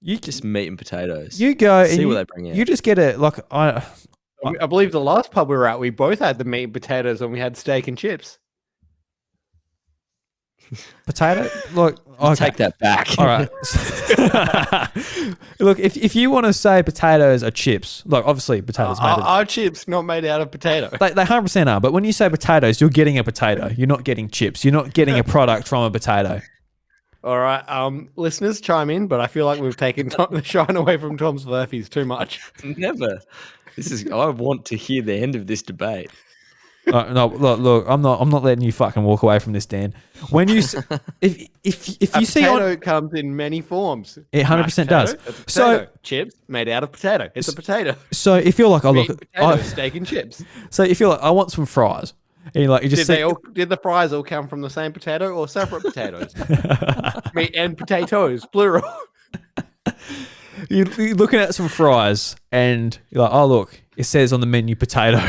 You Just meat and potatoes. You go See and what they bring out. you just get it like I believe the last pub we were at, we both had the meat and potatoes and we had steak and chips. Potato? Look, okay. Take that back. All right. Look, if you want to say potatoes are chips, look, obviously potatoes made of... Are chips not made out of potato? They 100% are, but when you say potatoes, you're getting a potato. You're not getting chips. You're not getting a product from a potato. All right, listeners, chime in, but I feel like we've taken the shine away from Tom's Furphys too much. Never. I want to hear the end of this debate. No, look, I'm not letting you fucking walk away from this, Dan. When you, if you see potato comes in many forms. It 100% does. A potato, So chips made out of potato. It's a potato. So if you're like, oh look, Potato, steak and chips. So if you're like, I want some fries, and you just did the fries all come from the same potato or separate potatoes? Meat and potatoes, plural. You're looking at some fries, and you're like, oh look, it says on the menu potato.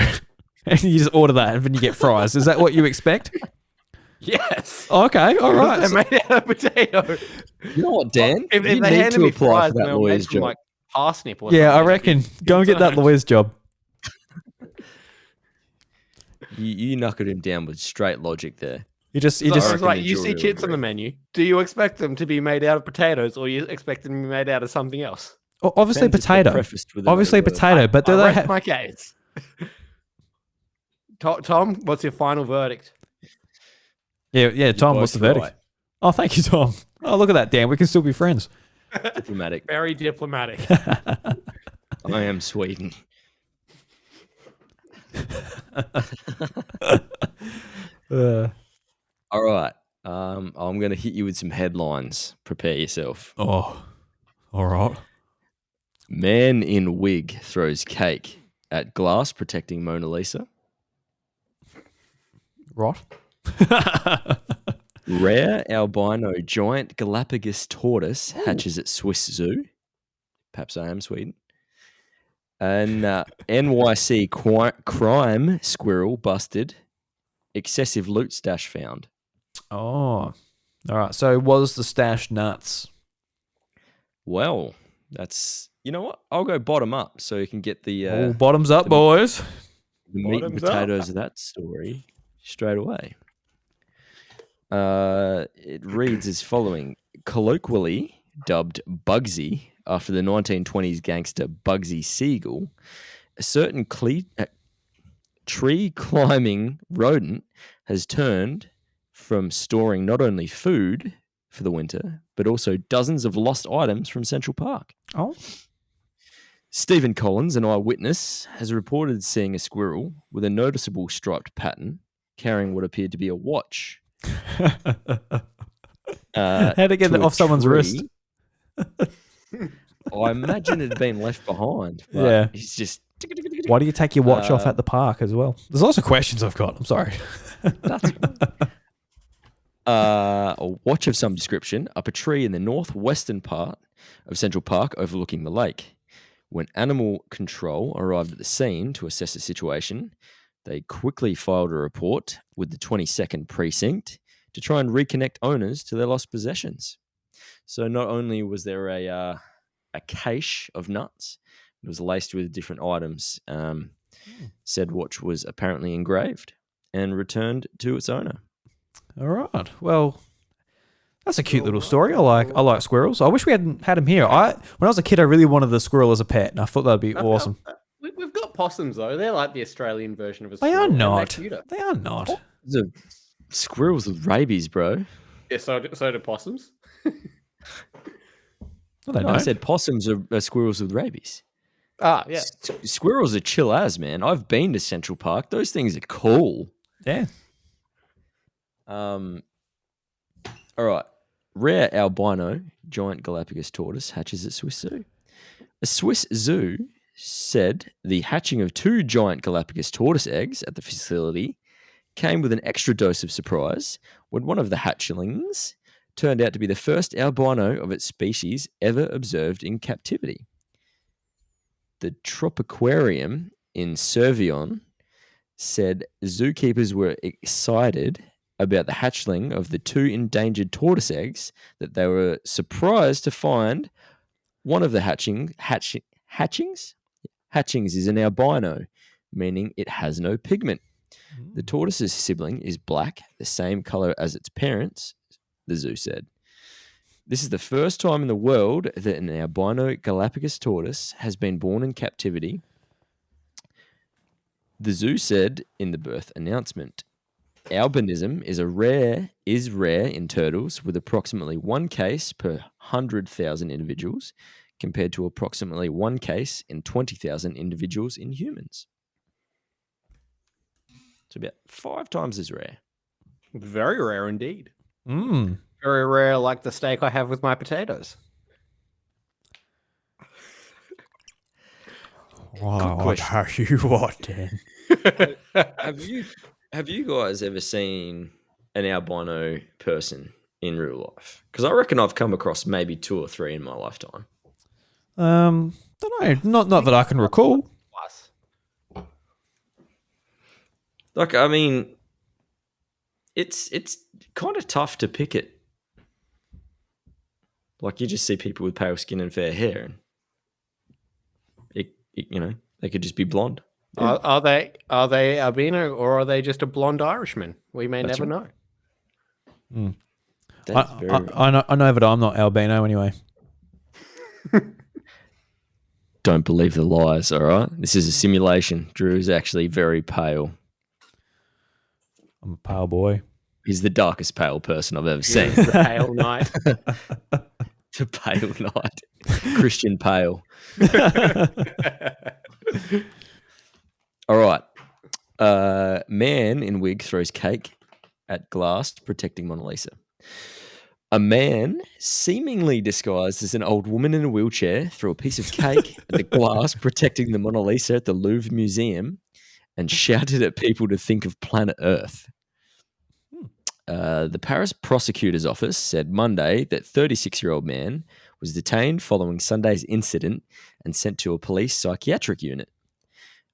And you just order that, and then you get fries. Is that what you expect? Yes. Okay. All right. They're made out of potato. You know what, Dan? If you they need handed to me apply fries for that and they were made lawyer's from job. like parsnip or Yeah, I something, reckon. Go and get that lawyer's job. You knuckled him down with straight logic there. You just like you see chips on the menu. Do you expect them to be made out of potatoes, or you expect them to be made out of something else? Obviously potato. Obviously potato. But do they have my case? Tom, what's your final verdict? Yeah, Tom, what's the verdict? Right. Oh, thank you, Tom. Oh, look at that, Dan. We can still be friends. Diplomatic. Very diplomatic. I am Sweden. All right. I'm going to hit you with some headlines. Prepare yourself. Oh, all right. Man in wig throws cake at glass protecting Mona Lisa. Right. Rare albino giant Galapagos tortoise hatches at Swiss Zoo. Perhaps I am Sweden. And NYC crime squirrel busted. Excessive loot stash found. Oh, all right. So was the stash nuts? Well, that's... You know what? I'll go bottom up so you can get the... bottoms up, boys. The meat and potatoes of that story straight away. It reads as following. Colloquially dubbed Bugsy after the 1920s gangster Bugsy Siegel, a certain tree-climbing rodent has turned from storing not only food for the winter, but also dozens of lost items from Central Park. Oh. Stephen Collins, an eyewitness, has reported seeing a squirrel with a noticeable striped pattern carrying what appered to be a watch. How to get it off someone's wrist? I imagine it had been left behind. Yeah. He's just... Why do you take your watch off at the park as well? There's lots of questions I've got. I'm sorry. That's a watch of some description up a tree in the northwestern part of Central Park overlooking the lake. When animal control arrived at the scene to assess the situation, they quickly filed a report with the 22nd precinct to try and reconnect owners to their lost possessions. So not only was there a cache of nuts, it was laced with different items. Said watch was apparently engraved and returned to its owner. All right. Well, that's a cute little story. I like squirrels. I wish we hadn't had them here. When I was a kid, I really wanted the squirrel as a pet, and I thought that'd be awesome. We've got possums though. They're like the Australian version of a They squirrel. are not. They're cuter. They are not. Those are squirrels with rabies, bro. Yeah, so do possums. Well, they No, don't. I said possums are squirrels with rabies. Ah, yeah. Squirrels are chill as, man. I've been to Central Park. Those things are cool. Yeah. All right. Rare albino giant Galapagos tortoise hatches at Swiss Zoo. A Swiss zoo said the hatching of 2 giant Galapagos tortoise eggs at the facility came with an extra dose of surprise when one of the hatchlings turned out to be the first albino of its species ever observed in captivity. The Tropiquarium in Servion said zookeepers were excited about the hatchling of the 2 endangered tortoise eggs that they were surprised to find one of the hatchings is an albino, meaning it has no pigment. The tortoise's sibling is black, the same color as its parents, the zoo said. This is the first time in the world that an albino Galapagos tortoise has been born in captivity. The zoo said in the birth announcement, albinism is rare in turtles, with approximately 1 case per 100,000 individuals, compared to approximately 1 case in 20,000 individuals in humans. So about 5 times as rare. Very rare indeed. Mm. Very rare, like the steak I have with my potatoes. Wow, question. I tell you what, Dan. Have you guys ever seen an albino person in real life? Because I reckon I've come across maybe 2 or 3 in my lifetime. Don't know. Not that I can recall. Plus. Like, I mean, it's kind of tough to pick it. Like, you just see people with pale skin and fair hair, and they could just be blonde. Are they albino, or are they just a blonde Irishman? We may That's never right. know. That's very I know that I'm not albino anyway. Don't believe the lies, all right? This is a simulation. Drew's actually very pale. I'm a pale boy. He's the darkest pale person I've ever seen. The pale knight. The pale knight. Christian Pale. All right. Man in wig throws cake at glass protecting Mona Lisa. A man seemingly disguised as an old woman in a wheelchair threw a piece of cake at the glass protecting the Mona Lisa at the Louvre Museum and shouted at people to think of planet Earth. The Paris prosecutor's office said Monday that 36-year-old man was detained following Sunday's incident and sent to a police psychiatric unit.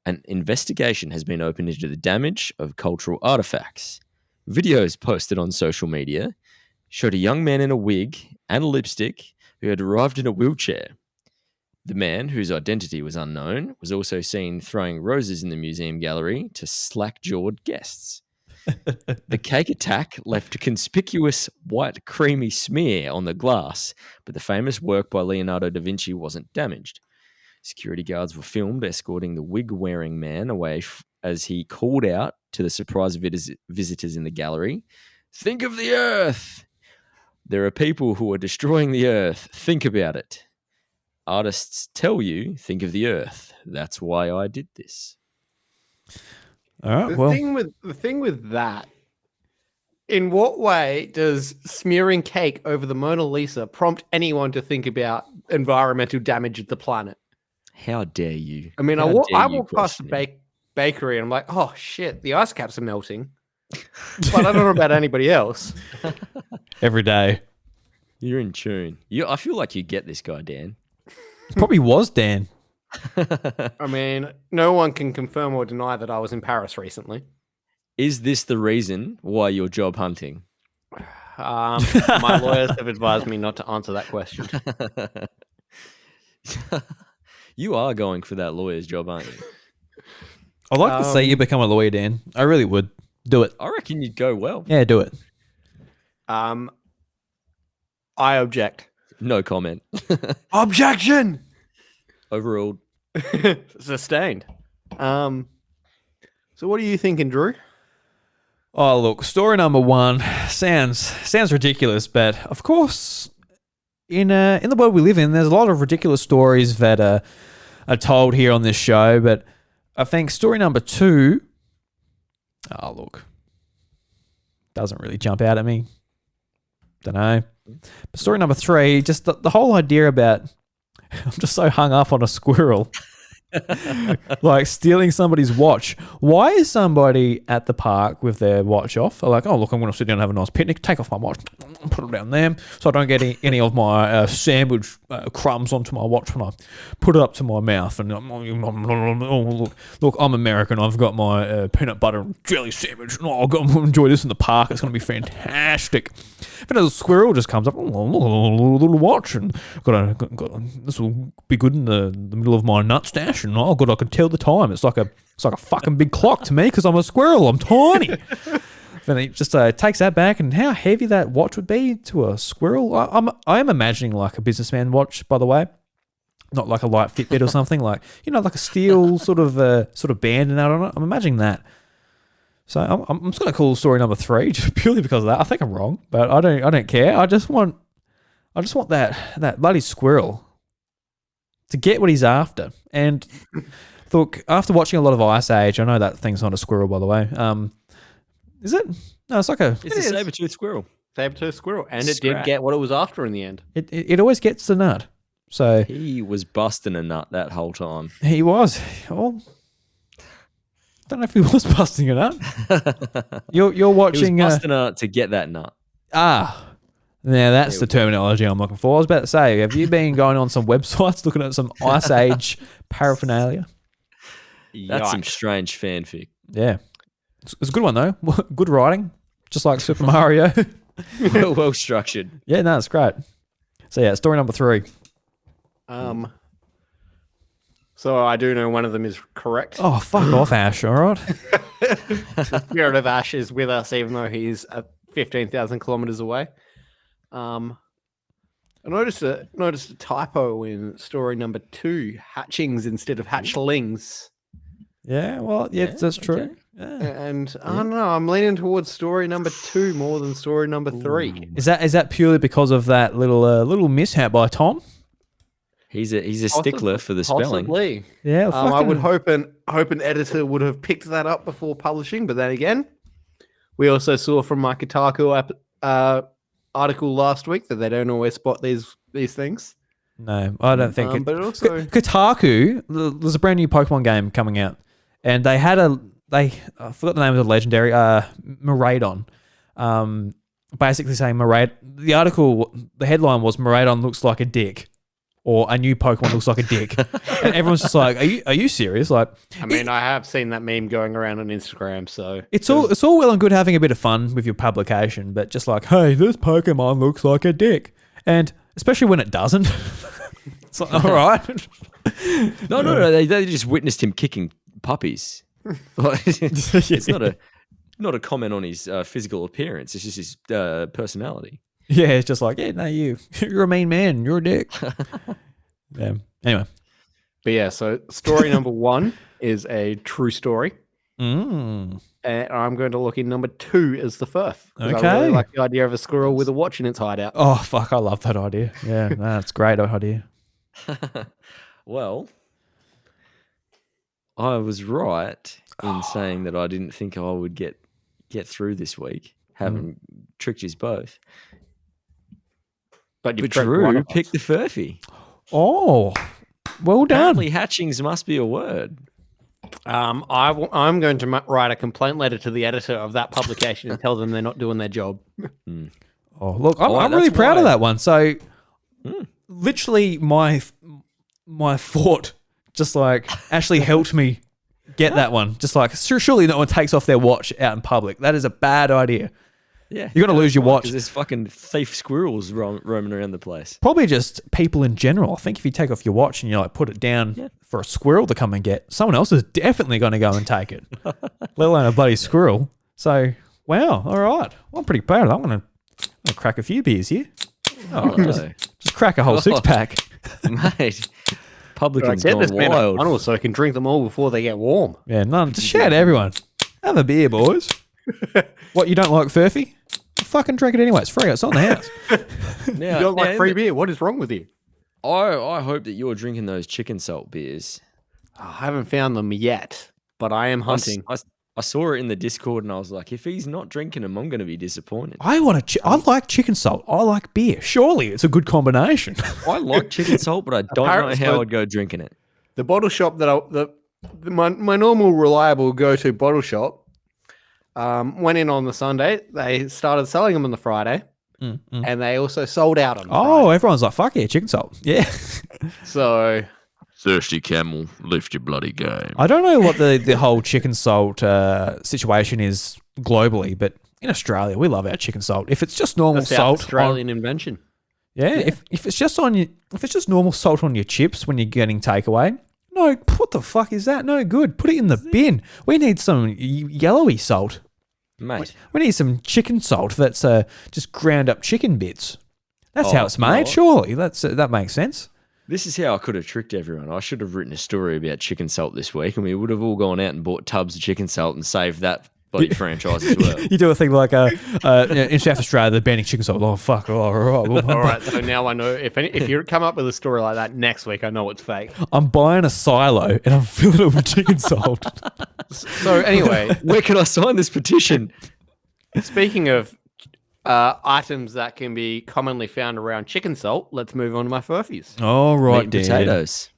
An investigation has been opened into the damage of cultural artifacts. Videos posted on social media showed a young man in a wig and lipstick who had arrived in a wheelchair. The man, whose identity was unknown, was also seen throwing roses in the museum gallery to slack-jawed guests. The cake attack left a conspicuous white creamy smear on the glass, but the famous work by Leonardo da Vinci wasn't damaged. Security guards were filmed escorting the wig-wearing man away as he called out to the surprised visitors in the gallery, "Think of the Earth! There are people who are destroying the Earth. Think about it. Artists tell you, think of the Earth. That's why I did this." All right. The thing with that, in what way does smearing cake over the Mona Lisa prompt anyone to think about environmental damage of the planet? How dare you? I mean, How I dare you walk past the question him? bakery and I'm like, oh shit, the ice caps are melting. But I don't know about anybody else. Every day. You're in tune. I feel like you get this guy, Dan. It probably was Dan. I mean, no one can confirm or deny that I was in Paris recently. Is this the reason why you're job hunting? My lawyers have advised me not to answer that question. You are going for that lawyer's job, aren't you? I'd like to see you become a lawyer, Dan. I really would. Do it. I reckon you'd go well. Yeah, do it. I object. No comment. Objection! Overruled. Sustained. So what are you thinking, Drew? Oh, look, story number 1 sounds ridiculous, but of course, in the world we live in, there's a lot of ridiculous stories that are told here on this show. But I think story number 2, oh look, doesn't really jump out at me. Don't know. But story number 3, just the whole idea about, I'm just so hung up on a squirrel. Like stealing somebody's watch. Why is somebody at the park with their watch off? They're like, oh, look, I'm going to sit down and have a nice picnic. Take off my watch. Put it down there so I don't get any of my sandwich crumbs onto my watch when I put it up to my mouth. And look, I'm American. I've got my peanut butter and jelly sandwich. Oh, I'll go enjoy this in the park. It's going to be fantastic. But a squirrel just comes up, little watch, and this will be good in the middle of my nut stash. And I can tell the time. It's like a fucking big clock to me because I'm a squirrel. I'm tiny. Then he just takes that back, and how heavy that watch would be to a squirrel. I am imagining like a businessman watch, by the way, not like a light Fitbit or something, like like a steel sort of band and that on it. I'm imagining that. So I'm just gonna call story number 3 just purely because of that. I think I'm wrong, but I don't care. I just want that bloody squirrel to get what he's after. And look, after watching a lot of Ice Age, I know that thing's not a squirrel, by the way. Is it? No, it's like It's a saber-toothed squirrel. Saber-toothed squirrel. And it did get what it was after in the end. It always gets the nut. So He was busting a nut that whole time. he was. Well, don't know if he was busting a nut. You're watching. He was busting a nut to get that nut. Now that's the terminology I'm looking for. I was about to say, have you been going on some websites looking at some Ice Age paraphernalia? That's some strange fanfic. Yeah. It's a good one, though. Good writing, just like Super Mario. well structured. Yeah, no, it's great. So, yeah, story number 3. So I do know one of them is correct. Oh, fuck off, Ash, all right? The spirit of Ash is with us, even though he's 15,000 kilometers away. I noticed a typo in story number 2, hatchings instead of hatchlings. Yeah, well, yeah, that's true. Okay. Yeah. And I don't know, I'm leaning towards story number 2 more than story number 3. Is that purely because of that little mishap by Tom? He's a stickler for the spelling. Possibly. Yeah, I would hope an editor would have picked that up before publishing, but then again, we also saw from my Kotaku article last week that they don't always spot these things. No, I don't think it. But also, Kotaku, there's a brand new Pokemon game coming out, and they had I forgot the name of the legendary, Miraidon. Basically saying the headline was Miraidon looks like a dick, or a new Pokemon looks like a dick, and everyone's just like, are you serious? Like, I mean, I have seen that meme going around on Instagram, so it's all well and good having a bit of fun with your publication, but just like, hey, this Pokemon looks like a dick, and especially when it doesn't. It's like, all right. No. They just witnessed him kicking puppies. It's not a comment on his physical appearance. It's just his personality. Yeah, it's just like, yeah, no, you're a mean man. You're a dick. Yeah. Anyway. But yeah, so story number 1 is a true story. Mm. And I'm going to look in number 2 as the Furph. Okay. I really like the idea of a squirrel with a watch in its hideout. Oh, fuck. I love that idea. Yeah, that's a great idea. Well, I was right in saying that I didn't think I would get through this week, having tricked you both. But Drew picked the Furphy. Oh, well done. Apparently, hatchings must be a word. I'm going to write a complaint letter to the editor of that publication and tell them they're not doing their job. Oh, look, I'm Alright, really that's proud of why- that one. So, literally, my thought just like actually helped me get that one. Just like, surely no one takes off their watch out in public. That is a bad idea. Yeah, You're going to lose your watch. because there's fucking thief squirrels roaming around the place. Probably just people in general. I think if you take off your watch and you like put it down for a squirrel to come and get, someone else is definitely going to go and take it, let alone a bloody squirrel. So, wow, all right. Well, I'm pretty proud of that. I'm going to crack a few beers here. Oh, just crack a whole 6-pack. Mate, publicans Get gone this man a wild. funnel so I can drink them all before they get warm. Yeah, none. Just shout at everyone. Have a beer, boys. What, you don't like Furphy? Fucking drink it anyway. It's free. It's on the house. Now, You don't like now, free beer? What is wrong with you? I hope that you're drinking those chicken salt beers. I haven't found them yet, but I am hunting. I saw it in the Discord and I was like, if he's not drinking them, I'm going to be disappointed. I like chicken salt. I like beer. Surely it's a good combination. I like chicken salt, but I don't know Apparently- how I'd go drinking it. The bottle shop that my normal reliable go-to bottle shop went in on the Sunday. They started selling them on the Friday, and they also sold out on the Friday. Everyone's like, fuck yeah, chicken salt. Yeah. So Thirsty camel, lift your bloody game. I don't know what the whole chicken salt situation is globally, but in Australia, we love our chicken salt. If it's just normal that's South salt, Australian invention. if it's just normal salt on your chips when you're getting takeaway, no, what the fuck is that? No good. Put it in the bin. We need some yellowy salt. Mate. We need some chicken salt that's just ground up chicken bits. That's how it's you know made, what? surely. That makes sense. This is how I could have tricked everyone. I should have written a story about chicken salt this week, and we would have all gone out and bought tubs of chicken salt and saved that bloody franchise as well. You do a thing like in South Australia, they're banning chicken salt. Oh, fuck. Oh, all right. All right, so now I know if you come up with a story like that next week, I know it's fake. I'm buying a silo and I'm filling it with chicken salt. So anyway, Where can I sign this petition? speaking of items that can be commonly found around chicken salt, let's move on to my Furphys. All Meat right, and Dan. potatoes.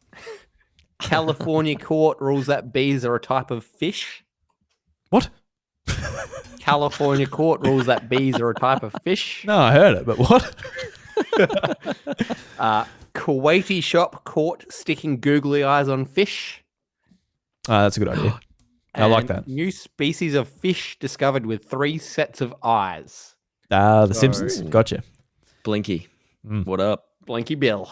California court rules that bees are a type of fish. What? California court rules that bees are a type of fish. No, I heard it, but what? Kuwaiti shop caught sticking googly eyes on fish. That's a good idea. I like And that. New species of fish discovered with 3 sets of eyes. The Simpsons. Gotcha. Blinky. What up? Blinky Bill.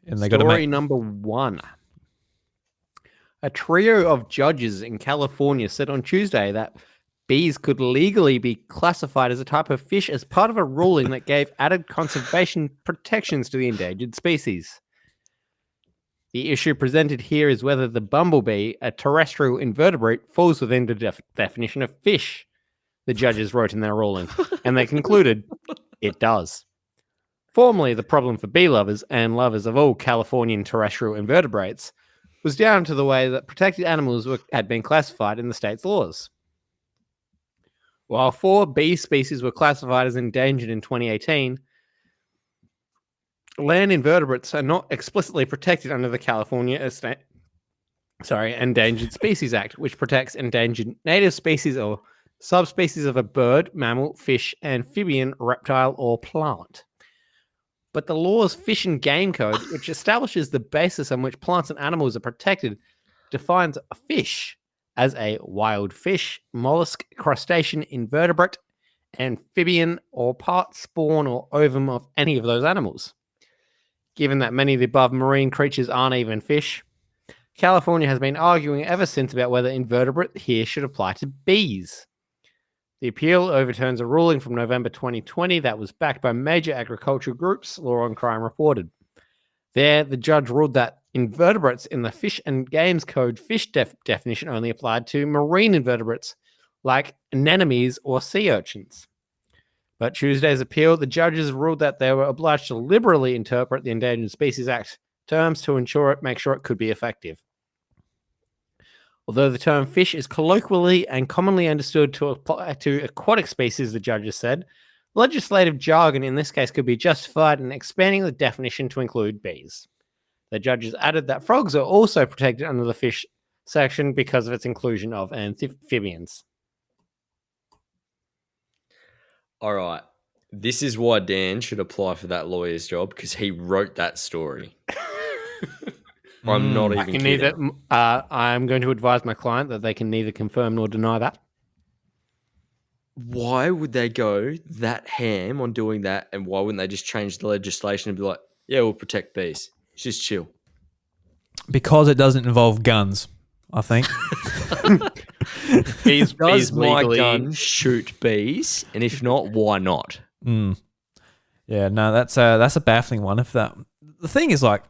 And they got to Story make. number 1. A trio of judges in California said on Tuesday that bees could legally be classified as a type of fish as part of a ruling that gave added conservation protections to the endangered species. The issue presented here is whether the bumblebee, a terrestrial invertebrate, falls within the definition of fish, the judges wrote in their ruling, and they concluded it does. Formerly, the problem for bee lovers and lovers of all Californian terrestrial invertebrates was down to the way that protected animals had been classified in the state's laws. While 4 bee species were classified as endangered in 2018, land invertebrates are not explicitly protected under the California Endangered Species Act, which protects endangered native species or subspecies of a bird, mammal, fish, amphibian, reptile, or plant. But the law's Fish and Game Code, which establishes the basis on which plants and animals are protected, defines a fish as a wild fish, mollusk, crustacean, invertebrate, amphibian, or part spawn or ovum of any of those animals. Given that many of the above marine creatures aren't even fish, California has been arguing ever since about whether invertebrate here should apply to bees. The appeal overturns a ruling from November 2020 that was backed by major agricultural groups, Law on Crime reported. There, the judge ruled that invertebrates in the Fish and Games Code fish definition only applied to marine invertebrates like anemones or sea urchins. But Tuesday's appeal, the judges ruled that they were obliged to liberally interpret the Endangered Species Act terms to make sure it could be effective. Although the term fish is colloquially and commonly understood to apply to aquatic species, the judges said, legislative jargon in this case could be justified in expanding the definition to include bees. The judges added that frogs are also protected under the fish section because of its inclusion of amphibians. All right. This is why Dan should apply for that lawyer's job, because he wrote that story. I'm not even kidding. I'm going to advise my client that they can neither confirm nor deny that. Why would they go that ham on doing that, and why wouldn't they just change the legislation and be like, yeah, we'll protect bees. Just chill. Because it doesn't involve guns, I think. Does my gun shoot bees? And if not, why not? Yeah, no, that's a baffling one. The thing is, like,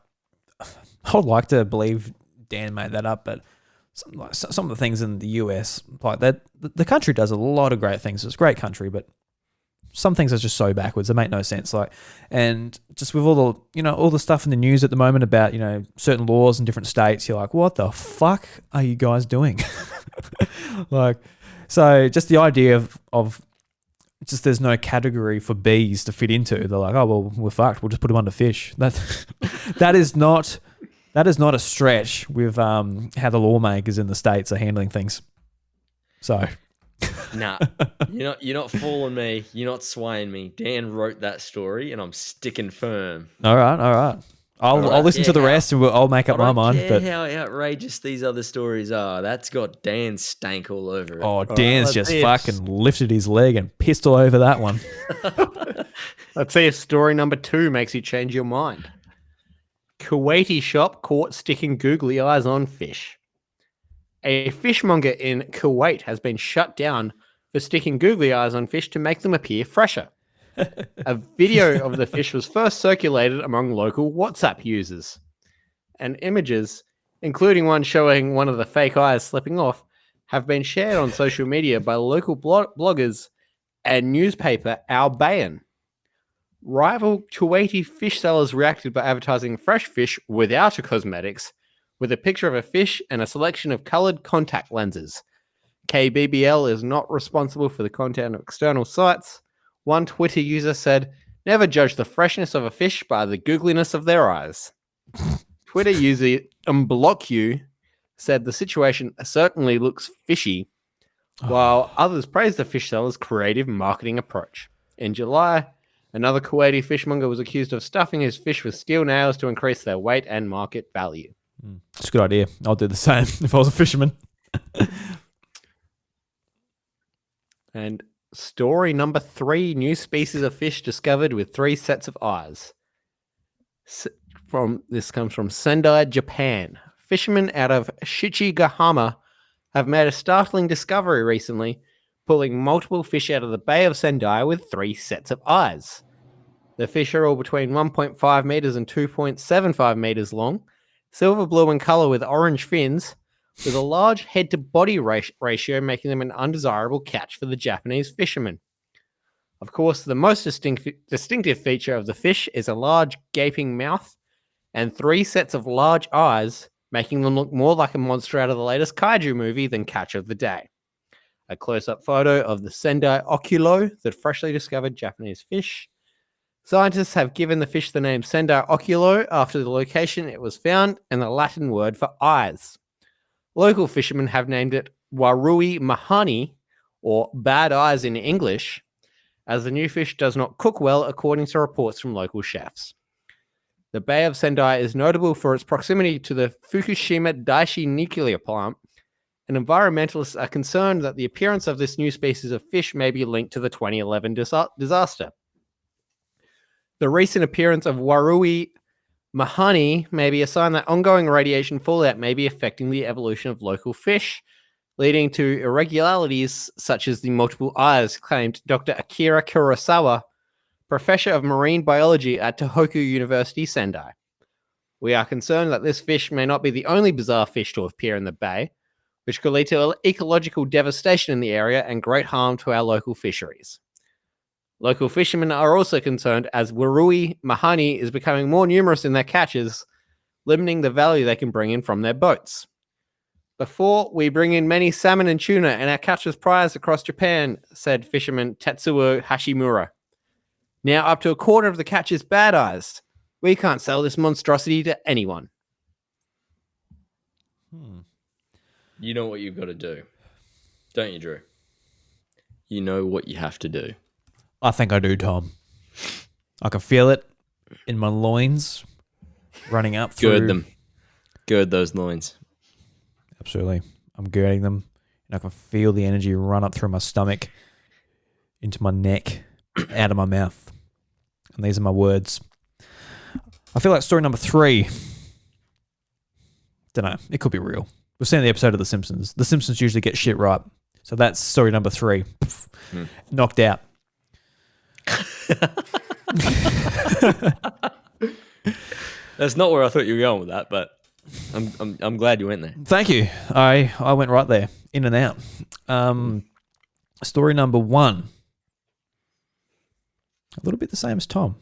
I would like to believe Dan made that up, but some of the things in the US, like that, the country does a lot of great things. It's a great country, but some things are just so backwards. They make no sense. Like, and just with all the stuff in the news at the moment about, certain laws in different states, you're like, what the fuck are you guys doing? Like, so just the idea of just there's no category for bees to fit into. They're like, oh, well, we're fucked. We'll just put them under fish. That is not a stretch with how the lawmakers in the states are handling things. So, nah, you're not fooling me. You're not swaying me. Dan wrote that story, and I'm sticking firm. All right. I'll listen to the rest, and I'll make up my mind. But how outrageous these other stories are. That's got Dan's stank all over it. Oh, Dan's just fucking lifted his leg and pissed all over that one. Let's see if story number 2 makes you change your mind. Kuwaiti shop caught sticking googly eyes on fish. A fishmonger in Kuwait has been shut down for sticking googly eyes on fish to make them appear fresher. A video of the fish was first circulated among local WhatsApp users. And images, including one showing one of the fake eyes slipping off, have been shared on social media by local bloggers and newspaper Al Bayan. Rival Kuwaiti fish sellers reacted by advertising fresh fish without a cosmetics, with a picture of a fish and a selection of coloured contact lenses. KBBL is not responsible for the content of external sites. One Twitter user said, "Never judge the freshness of a fish by the googliness of their eyes." Twitter user UnblockYou said the situation certainly looks fishy, while others praised the fish seller's creative marketing approach. In July, another Kuwaiti fishmonger was accused of stuffing his fish with steel nails to increase their weight and market value. It's a good idea. I'll do the same if I was a fisherman. And story number 3, new species of fish discovered with 3 sets of eyes. This comes from Sendai, Japan. Fishermen out of Shichigahama have made a startling discovery recently, pulling multiple fish out of the Bay of Sendai with 3 sets of eyes. The fish are all between 1.5 meters and 2.75 meters long, silver blue in color with orange fins, with a large head-to-body ratio making them an undesirable catch for the Japanese fishermen. Of course, the most distinctive feature of the fish is a large gaping mouth and 3 sets of large eyes, making them look more like a monster out of the latest kaiju movie than Catch of the Day. A close-up photo of the Sendai Oculo, the freshly discovered Japanese fish. Scientists have given the fish the name Sendai Oculo after the location it was found and the Latin word for eyes. Local fishermen have named it Warui Mahani, or bad eyes in English, as the new fish does not cook well according to reports from local chefs. The Bay of Sendai is notable for its proximity to the Fukushima Daiichi nuclear plant, and environmentalists are concerned that the appearance of this new species of fish may be linked to the 2011 disaster. The recent appearance of Warui Mahani may be a sign that ongoing radiation fallout may be affecting the evolution of local fish, leading to irregularities such as the multiple eyes, claimed Dr. Akira Kurosawa, professor of marine biology at Tohoku University, Sendai. We are concerned that this fish may not be the only bizarre fish to appear in the bay, which could lead to ecological devastation in the area and great harm to our local fisheries. Local fishermen are also concerned as Warui Mahani is becoming more numerous in their catches, limiting the value they can bring in from their boats. Before, we bring in many salmon and tuna and our catch was prized across Japan, said fisherman Tetsuo Hashimura. Now up to a quarter of the catch is bad eyes. We can't sell this monstrosity to anyone. You know what you've got to do, don't you, Drew? You know what you have to do. I think I do, Tom. I can feel it in my loins running up through. Gird them. Gird those loins. Absolutely. I'm girding them, and I can feel the energy run up through my stomach, into my neck, out of my mouth. And these are my words. I feel like story number 3. Don't know. It could be real. We've seen the episode of The Simpsons. The Simpsons usually get shit right. So that's story number 3. Knocked out. That's not where I thought you were going with that, but I'm glad you went there. Thank you. I went right there, in and out. Story number 1. A little bit the same as Tom,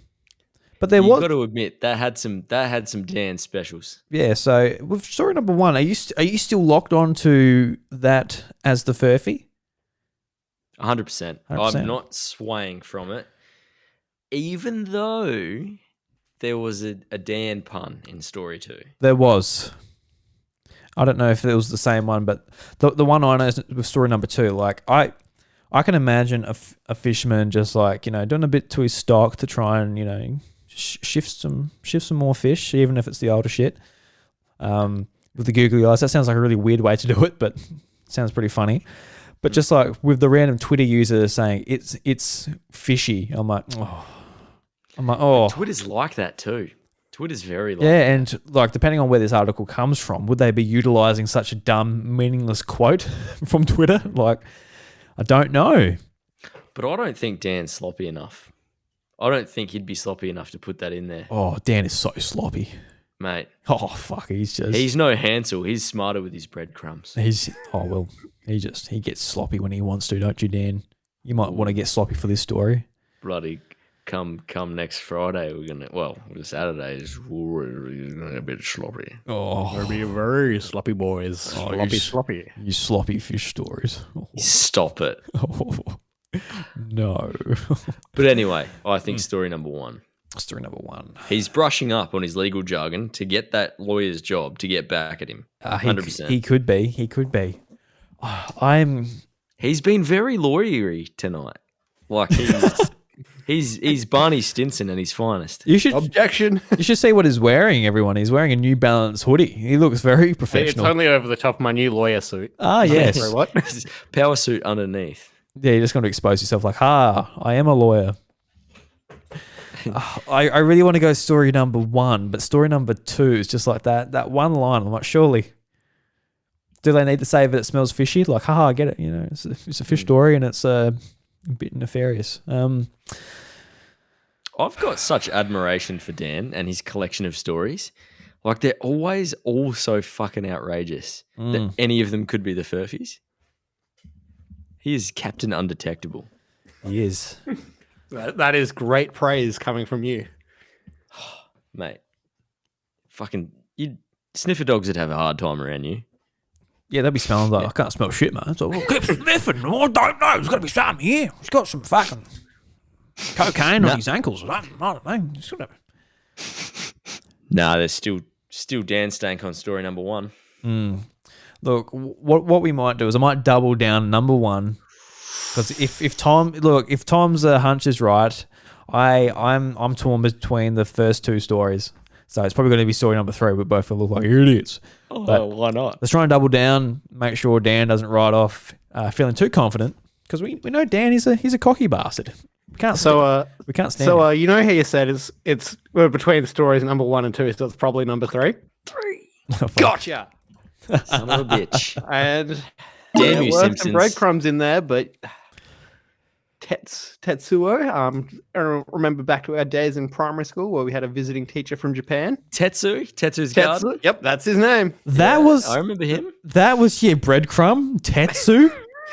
but there was. You've got to admit that had some Dan specials. Yeah. So with story number 1, are you still locked on to that as the Furphy? 100%. I'm not swaying from it, even though there was a Dan pun in story 2. There was. I don't know if it was the same one, but the one I know is with story number 2. Like I can imagine a fisherman just like, doing a bit to his stock to try and, shift some more fish, even if it's the older shit. With the googly eyes, that sounds like a really weird way to do it, but it sounds pretty funny. But just like with the random Twitter user saying it's fishy, I'm like, oh. Twitter's like that too. Twitter's very like Yeah, and like depending on where this article comes from, would they be utilizing such a dumb, meaningless quote from Twitter? Like, I don't know. But I don't think Dan's sloppy enough. I don't think he'd be sloppy enough to put that in there, Oh, Dan is so sloppy. mate. Oh fuck, He's no Hansel. He's smarter with his breadcrumbs. he gets sloppy when he wants to, don't you, Dan? You might want to get sloppy for this story. Bloody come next Friday. We're gonna Saturday is gonna be a bit sloppy. Oh, We'll be very sloppy boys. Oh, Sloppy. you sloppy fish stories. Oh, Stop it. no. But anyway, I think story number 1. Story number 1. He's brushing up on his legal jargon to get that lawyer's job to get back at him. 100%. He could be. He could be. He's been very lawyery tonight. Like he's Barney Stinson at his finest. You should Objection. You should see what he's wearing, everyone. He's wearing a New Balance hoodie. He looks very It's professional. only over the top of my new lawyer suit. Ah, yes. Sorry, what? Power suit underneath. Yeah, you're just going to expose yourself like, I am a lawyer. I really want to go story number 1, but story number 2 is just like that one line. I'm like, surely, do they need to say that it smells fishy? Like, I get it. You know, it's a fish story and it's a bit nefarious. I've got such admiration for Dan and his collection of stories. Like, they're always all so fucking outrageous that any of them could be the Furphys. He is Captain Undetectable. He is. That is great praise coming from you. Mate, sniffer dogs would have a hard time around you. Yeah, they'll be smelling like, I can't smell shit, man. So, well, keep sniffing. I don't know. There's got to be something here. He's got some fucking cocaine on his ankles. I don't know. He's got to... Nah, there's still Dan Stank on story number 1. Look, what we might do is I might double down number 1, because if Tom's hunch is right, I'm torn between the first 2 stories, so it's probably going to be story number 3. We both look like idiots. Oh, why not? Let's try and double down. Make sure Dan doesn't ride off feeling too confident, because we know Dan he's a cocky bastard. We can't stand him. You know how you said it's between the stories number 1 and 2, so it's probably number 3. Gotcha. Son of a bitch. And Damn you, were Simpsons. some breadcrumbs in there, but Tetsuo. I remember back to our days in primary school where we had a visiting teacher from Japan. Tetsu's garden. Tetsu. Yep, that's his name. I remember him. That was your breadcrumb, Tetsu.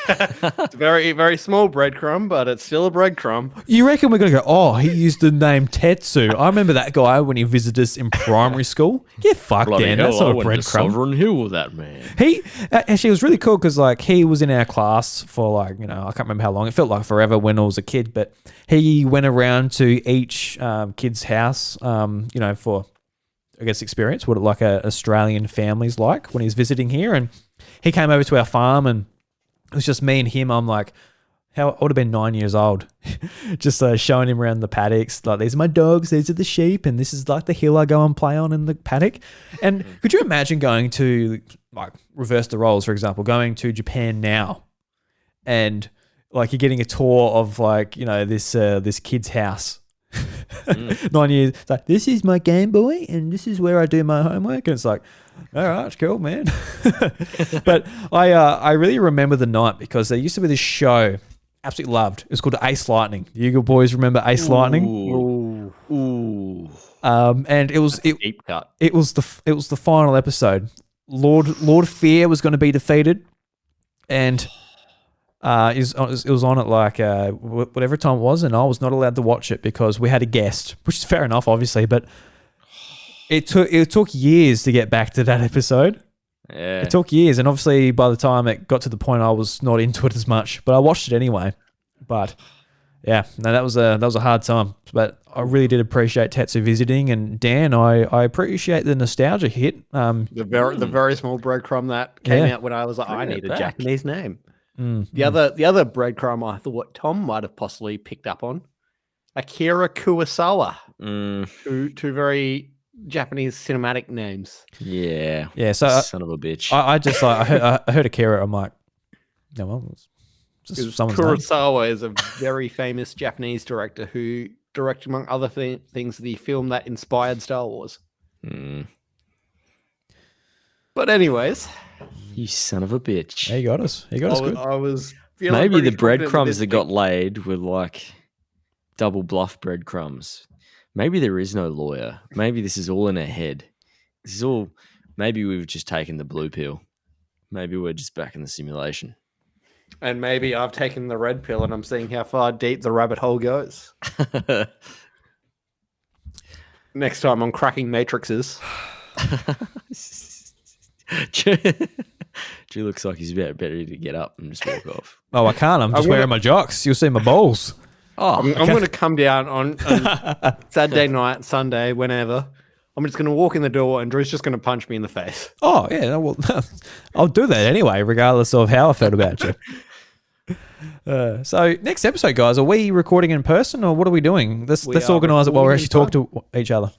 It's very, very small breadcrumb, but it's still a breadcrumb. You reckon we're going to go, oh, he used the name Tetsu. I remember that guy when he visited us in primary school. Yeah, fuck, Bloody Dan. hell, That's not I a went to breadcrumb. Sovereign Hill with that man. He actually, it was really cool because like he was in our class for like, I can't remember how long. It felt like forever when I was a kid, but he went around to each kid's house, for, I guess, experience what like a Australian family's like when he was visiting here. And he came over to our farm and it was just me and him. I'm like, I would have been 9 years old, just showing him around the paddocks. Like, these are my dogs, these are the sheep, and this is like the hill I go and play on in the paddock. And could you imagine going to, like, reverse the roles, for example, going to Japan now, and like you're getting a tour of like this kid's house. 9 years. It's like, this is my Game Boy, and this is where I do my homework. And it's like, all right, it's cool, man. But I really remember the night because there used to be this show, absolutely loved. It was called Ace Lightning. You boys remember Ace Lightning? Ooh. And it was Deep cut. it was the final episode. Lord Fear was going to be defeated, and it was on at like whatever time it was, and I was not allowed to watch it because we had a guest, which is fair enough, obviously, but it took years to get back to that episode. Yeah. It took years, and obviously by the time it got to the point, I was not into it as much, but I watched it anyway. But yeah, no, that was a hard time, but I really did appreciate Tetsu visiting, and Dan, I appreciate the nostalgia hit. The very small breadcrumb that came out when I was like, I need a Japanese name. The other breadcrumb I thought Tom might have possibly picked up on, Akira Kurosawa. Two very Japanese cinematic names. Yeah. So son of a bitch. I just like I heard Akira. I'm like, no, well, it's just someone's name. Kurosawa is a very famous Japanese director who directed, among other things, the film that inspired Star Wars. Hmm. But anyways, You son of a bitch. He got us. He got us good. I was feeling Maybe pretty the confident with breadcrumbs this that got week. laid were like double bluff breadcrumbs. Maybe there is no lawyer. Maybe this is all in our head. This is all. Maybe we've just taken the blue pill. Maybe we're just back in the simulation. And maybe I've taken the red pill and I'm seeing how far deep the rabbit hole goes. Next time I'm cracking matrices. Drew looks like he's about ready to get up and just walk off. Oh, I can't. I'm just wearing my jocks. You'll see my balls. Oh, I'm going to come down on Saturday night, Sunday, whenever. I'm just going to walk in the door and Drew's just going to punch me in the face. Oh, yeah. No, well, I'll do that anyway, regardless of how I felt about you. So next episode, guys, are we recording in person or what are we doing? Let's organise it while we're actually talking to each other.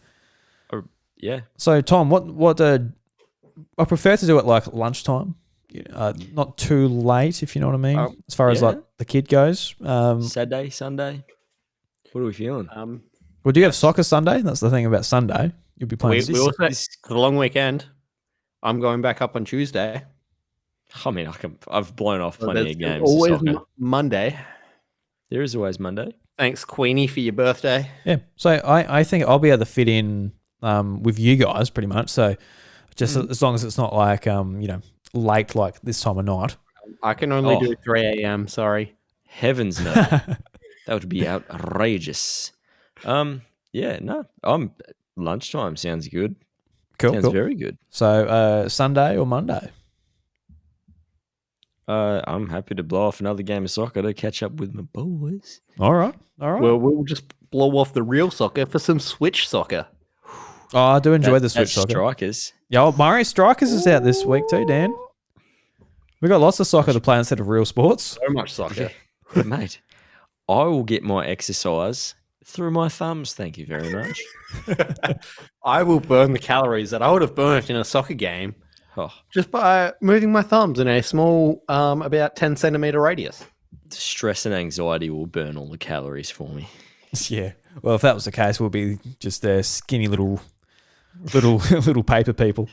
yeah. So, Tom, what I prefer to do it like lunchtime, not too late, if you know what I mean, as far as yeah. like the kid goes. Saturday, Sunday. What are we feeling? Well, do you have soccer Sunday? That's the thing about Sunday. You'll be playing. We also, for the long weekend, I'm going back up on Tuesday. I mean, I've blown off plenty of games. Always of soccer. Monday. There is always Monday. Thanks, Queenie, for your birthday. Yeah. So I think I'll be able to fit in with you guys pretty much. So just as long as it's not like late like this time of night. I can only do 3 a.m. Sorry. Heavens no. That would be outrageous. Yeah, no. Lunchtime sounds good. Sounds very good. So Sunday or Monday? I'm happy to blow off another game of soccer to catch up with my boys. All right. Well, we'll just blow off the real soccer for some Switch soccer. Oh, I do enjoy the Switch soccer. Strikers. Yeah, well, Mario Strikers is out this week too, Dan. We got lots of soccer to play instead of real sports. So much soccer. Yeah. Mate, I will get my exercise through my thumbs. Thank you very much. I will burn the calories that I would have burnt in a soccer game just by moving my thumbs in a small, about 10 centimeter radius. Stress and anxiety will burn all the calories for me. Yeah. Well, if that was the case, we'll be just skinny little paper people.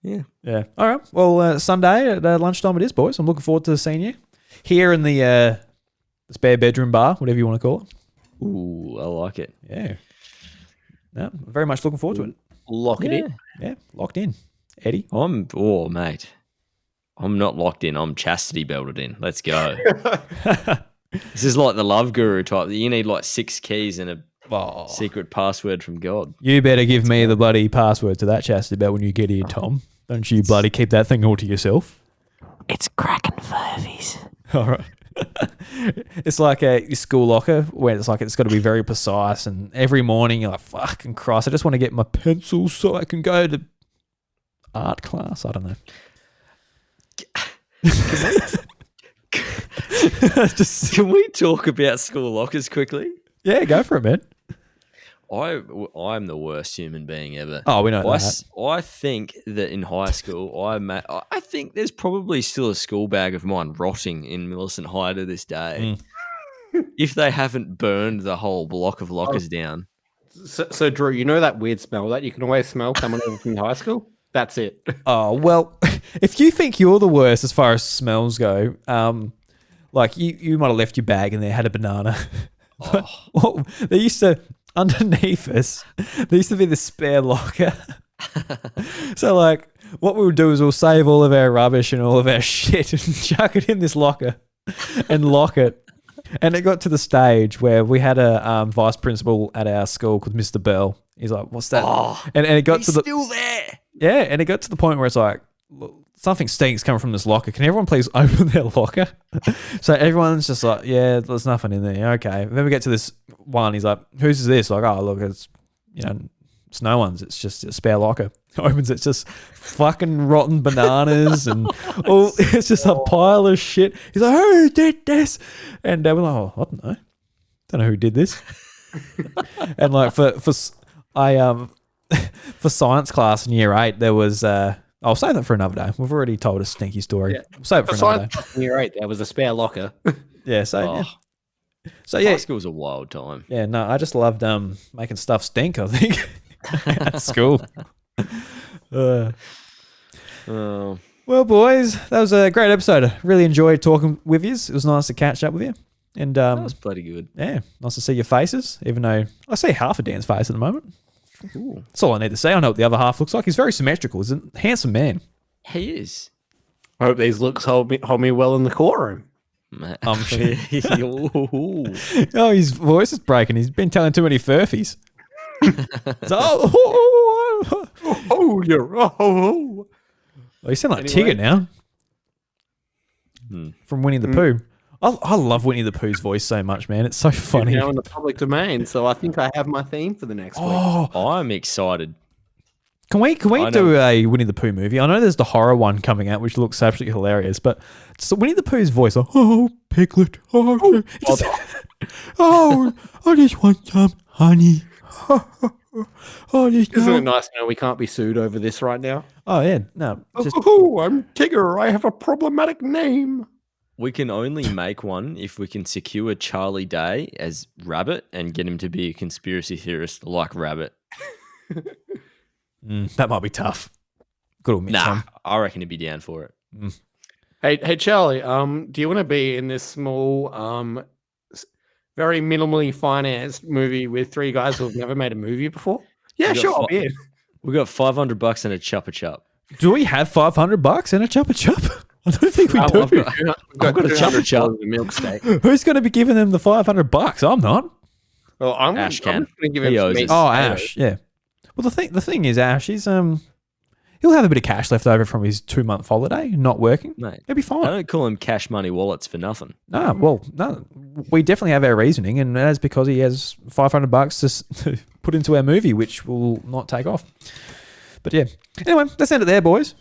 Yeah. Yeah. All right. Well, Sunday at lunchtime it is, boys. I'm looking forward to seeing you here in the spare bedroom bar, whatever you want to call it. Ooh, I like it. Yeah. No, very much looking forward to it. Lock it in. Yeah. Locked in. Eddie? Mate. I'm not locked in. I'm chastity belted in. Let's go. This is like the love guru type. You need like 6 keys and a secret password from God. You better give me the bloody password to that chastity belt when you get here, Tom. Don't you bloody keep that thing all to yourself. It's Crackin Furphys. All right. It's like your school locker where it's like it's got to be very precise, and every morning you're like, fucking Christ, I just want to get my pencil so I can go to art class. I don't know. Can we talk about school lockers quickly? Yeah, go for it, man. I'm the worst human being ever. Oh, we know that. I think that in high school, I think there's probably still a school bag of mine rotting in Millicent High to this day. If they haven't burned the whole block of lockers down. So, Drew, you know that weird smell that you can always smell coming over from high school? That's it. Oh, well, if you think you're the worst as far as smells go, like you might have left your bag and there had a banana. Well, they used to, underneath us, there used to be the spare locker. So, like, what we would do is we'll save all of our rubbish and all of our shit and chuck it in this locker and lock it. And it got to the stage where we had a vice principal at our school called Mr. Bell. He's like, "What's that?" And it got to the still there. Yeah, and it got to the point where it's like, look, something stinks coming from this locker. Can everyone please open their locker? So everyone's just like, yeah, there's nothing in there. Okay. And then we get to this one. He's like, whose is this? Like, oh, look, it's, it's no one's. It's just a spare locker. Opens it, it's just fucking rotten bananas and it's just a pile of shit. He's like, who did this? And we're like, oh, I don't know. Don't know who did this. And like for science class in year 8, there was I'll save that for another day. We've already told a stinky story. Yeah. We'll save it for another day. In year 8, there was a spare locker. Yeah, so So High yeah, school's a wild time. yeah. No, I just loved making stuff stink. I think at school. Oh, Well, boys, that was a great episode. I really enjoyed talking with you. It was nice to catch up with you. And that was bloody good. yeah, nice to see your faces, even though I see half of Dan's face at the moment. Ooh. That's all I need to say. I know what the other half looks like. He's very symmetrical. He's a handsome man. He is. I hope these looks hold me well in the courtroom. Ooh. Oh, his voice is breaking. He's been telling too many Furphys. So, Oh, you're well, you sound like Anyway. Tigger now Hmm. from Winnie the Pooh. I love Winnie the Pooh's voice so much, man. It's so funny. now in the public domain, so I think I have my theme for the next week. Oh, I'm excited. can we I do a Winnie the Pooh movie? I know there's the horror one coming out, which looks absolutely hilarious, but so Winnie the Pooh's voice, like, oh, Piglet, oh, just, oh, I just want some honey. Oh, just Isn't it nice to know we can't be sued over this right now? Oh yeah, no, just Oh, I'm Tigger. I have a problematic name. We can only make one if we can secure Charlie Day as Rabbit and get him to be a conspiracy theorist like Rabbit. that might be tough. Got to admit, Nah, Tom. I reckon he'd be down for it. Hey, Charlie. Do you want to be in this small, very minimally financed movie with three guys who have never made a movie before? Yeah, We got sure. I'll fi- be in. We got $500 and a chuppa chup. Do we have $500 and a chuppa chup? I don't think we do. I've got a chuppa chup. The milk steak. Who's going to be giving them the $500? I'm not. Well, I'm Ash going can. to give He him owes some us. meat Oh, potatoes. Ash, yeah. Well, the thing is, Ash, he'll have a bit of cash left over from his 2-month holiday, not working. Mate, He'll be I fine. don't call him cash money wallets for nothing. No, we definitely have our reasoning, and that's because he has $500 to put into our movie, which will not take off. But yeah, anyway, let's end it there, boys.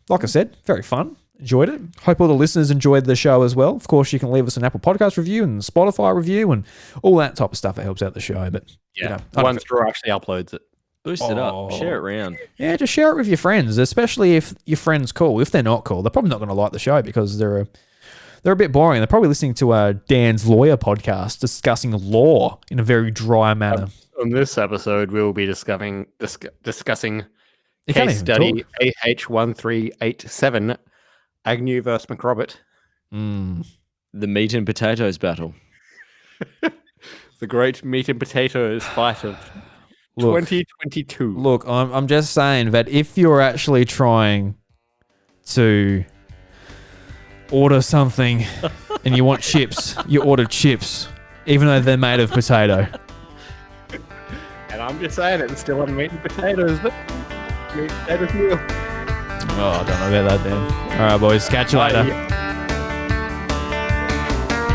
Like I said, very fun. Enjoyed it. Hope all the listeners enjoyed the show as well. Of course, you can leave us an Apple Podcast review and Spotify review and all that type of stuff that helps out the show. But Yeah, you know, I one don't- straw actually uploads it. Boost it up. Share it around. yeah, just share it with your friends, especially if your friends cool. If they're not cool, they're probably not going to like the show because they're a bit boring. They're probably listening to Dan's lawyer podcast discussing law in a very dry manner. On this episode, we will be discussing You can't case even study AH1387, Agnew versus McRobert, The meat and potatoes battle. the great meat and potatoes fight of Look. 2022. Look, I'm just saying that if you're actually trying to order something and you want chips, you order chips, even though they're made of potato. And I'm just saying it's still a meat and potatoes, but meat and potatoes meal. Oh, I don't know about that, Dan. All right, boys. Catch you later.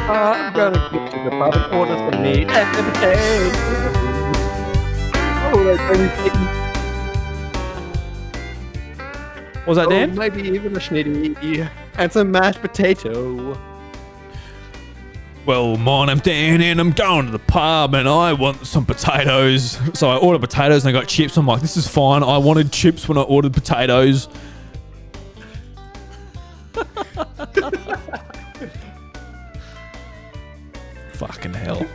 I'm gonna get to the pub and order some meat and potatoes. Oh, that's very tasty. What was that, Dan? Oh, maybe even a schnitty and some mashed potato. Well, my name's Dan and I'm going to the pub and I want some potatoes. So I ordered potatoes and I got chips. I'm like, this is fine. I wanted chips when I ordered potatoes. Fucking hell.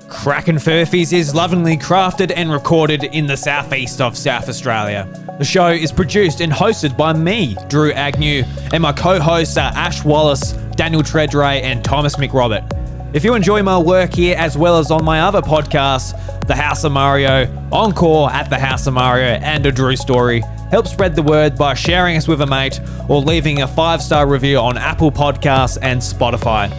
Crackin Furphys is lovingly crafted and recorded in the southeast of South Australia. The show is produced and hosted by me, Drew Agnew, and my co-hosts are Ash Wallace, Daniel Treadray, and Thomas McRobert. If you enjoy my work here as well as on my other podcasts, The House of Mario, Encore at The House of Mario, and A Drew Story, help spread the word by sharing us with a mate or leaving a 5-star review on Apple Podcasts and Spotify.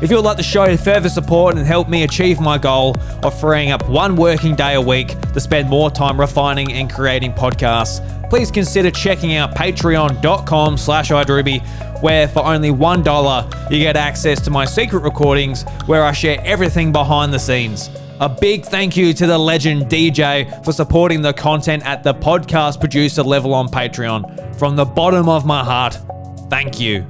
If you would like to show further support and help me achieve my goal of freeing up one working day a week to spend more time refining and creating podcasts, please consider checking out patreon.com/idruby, where for only $1 you get access to my secret recordings where I share everything behind the scenes. A big thank you to the legend DJ for supporting the content at the podcast producer level on Patreon. From the bottom of my heart, thank you.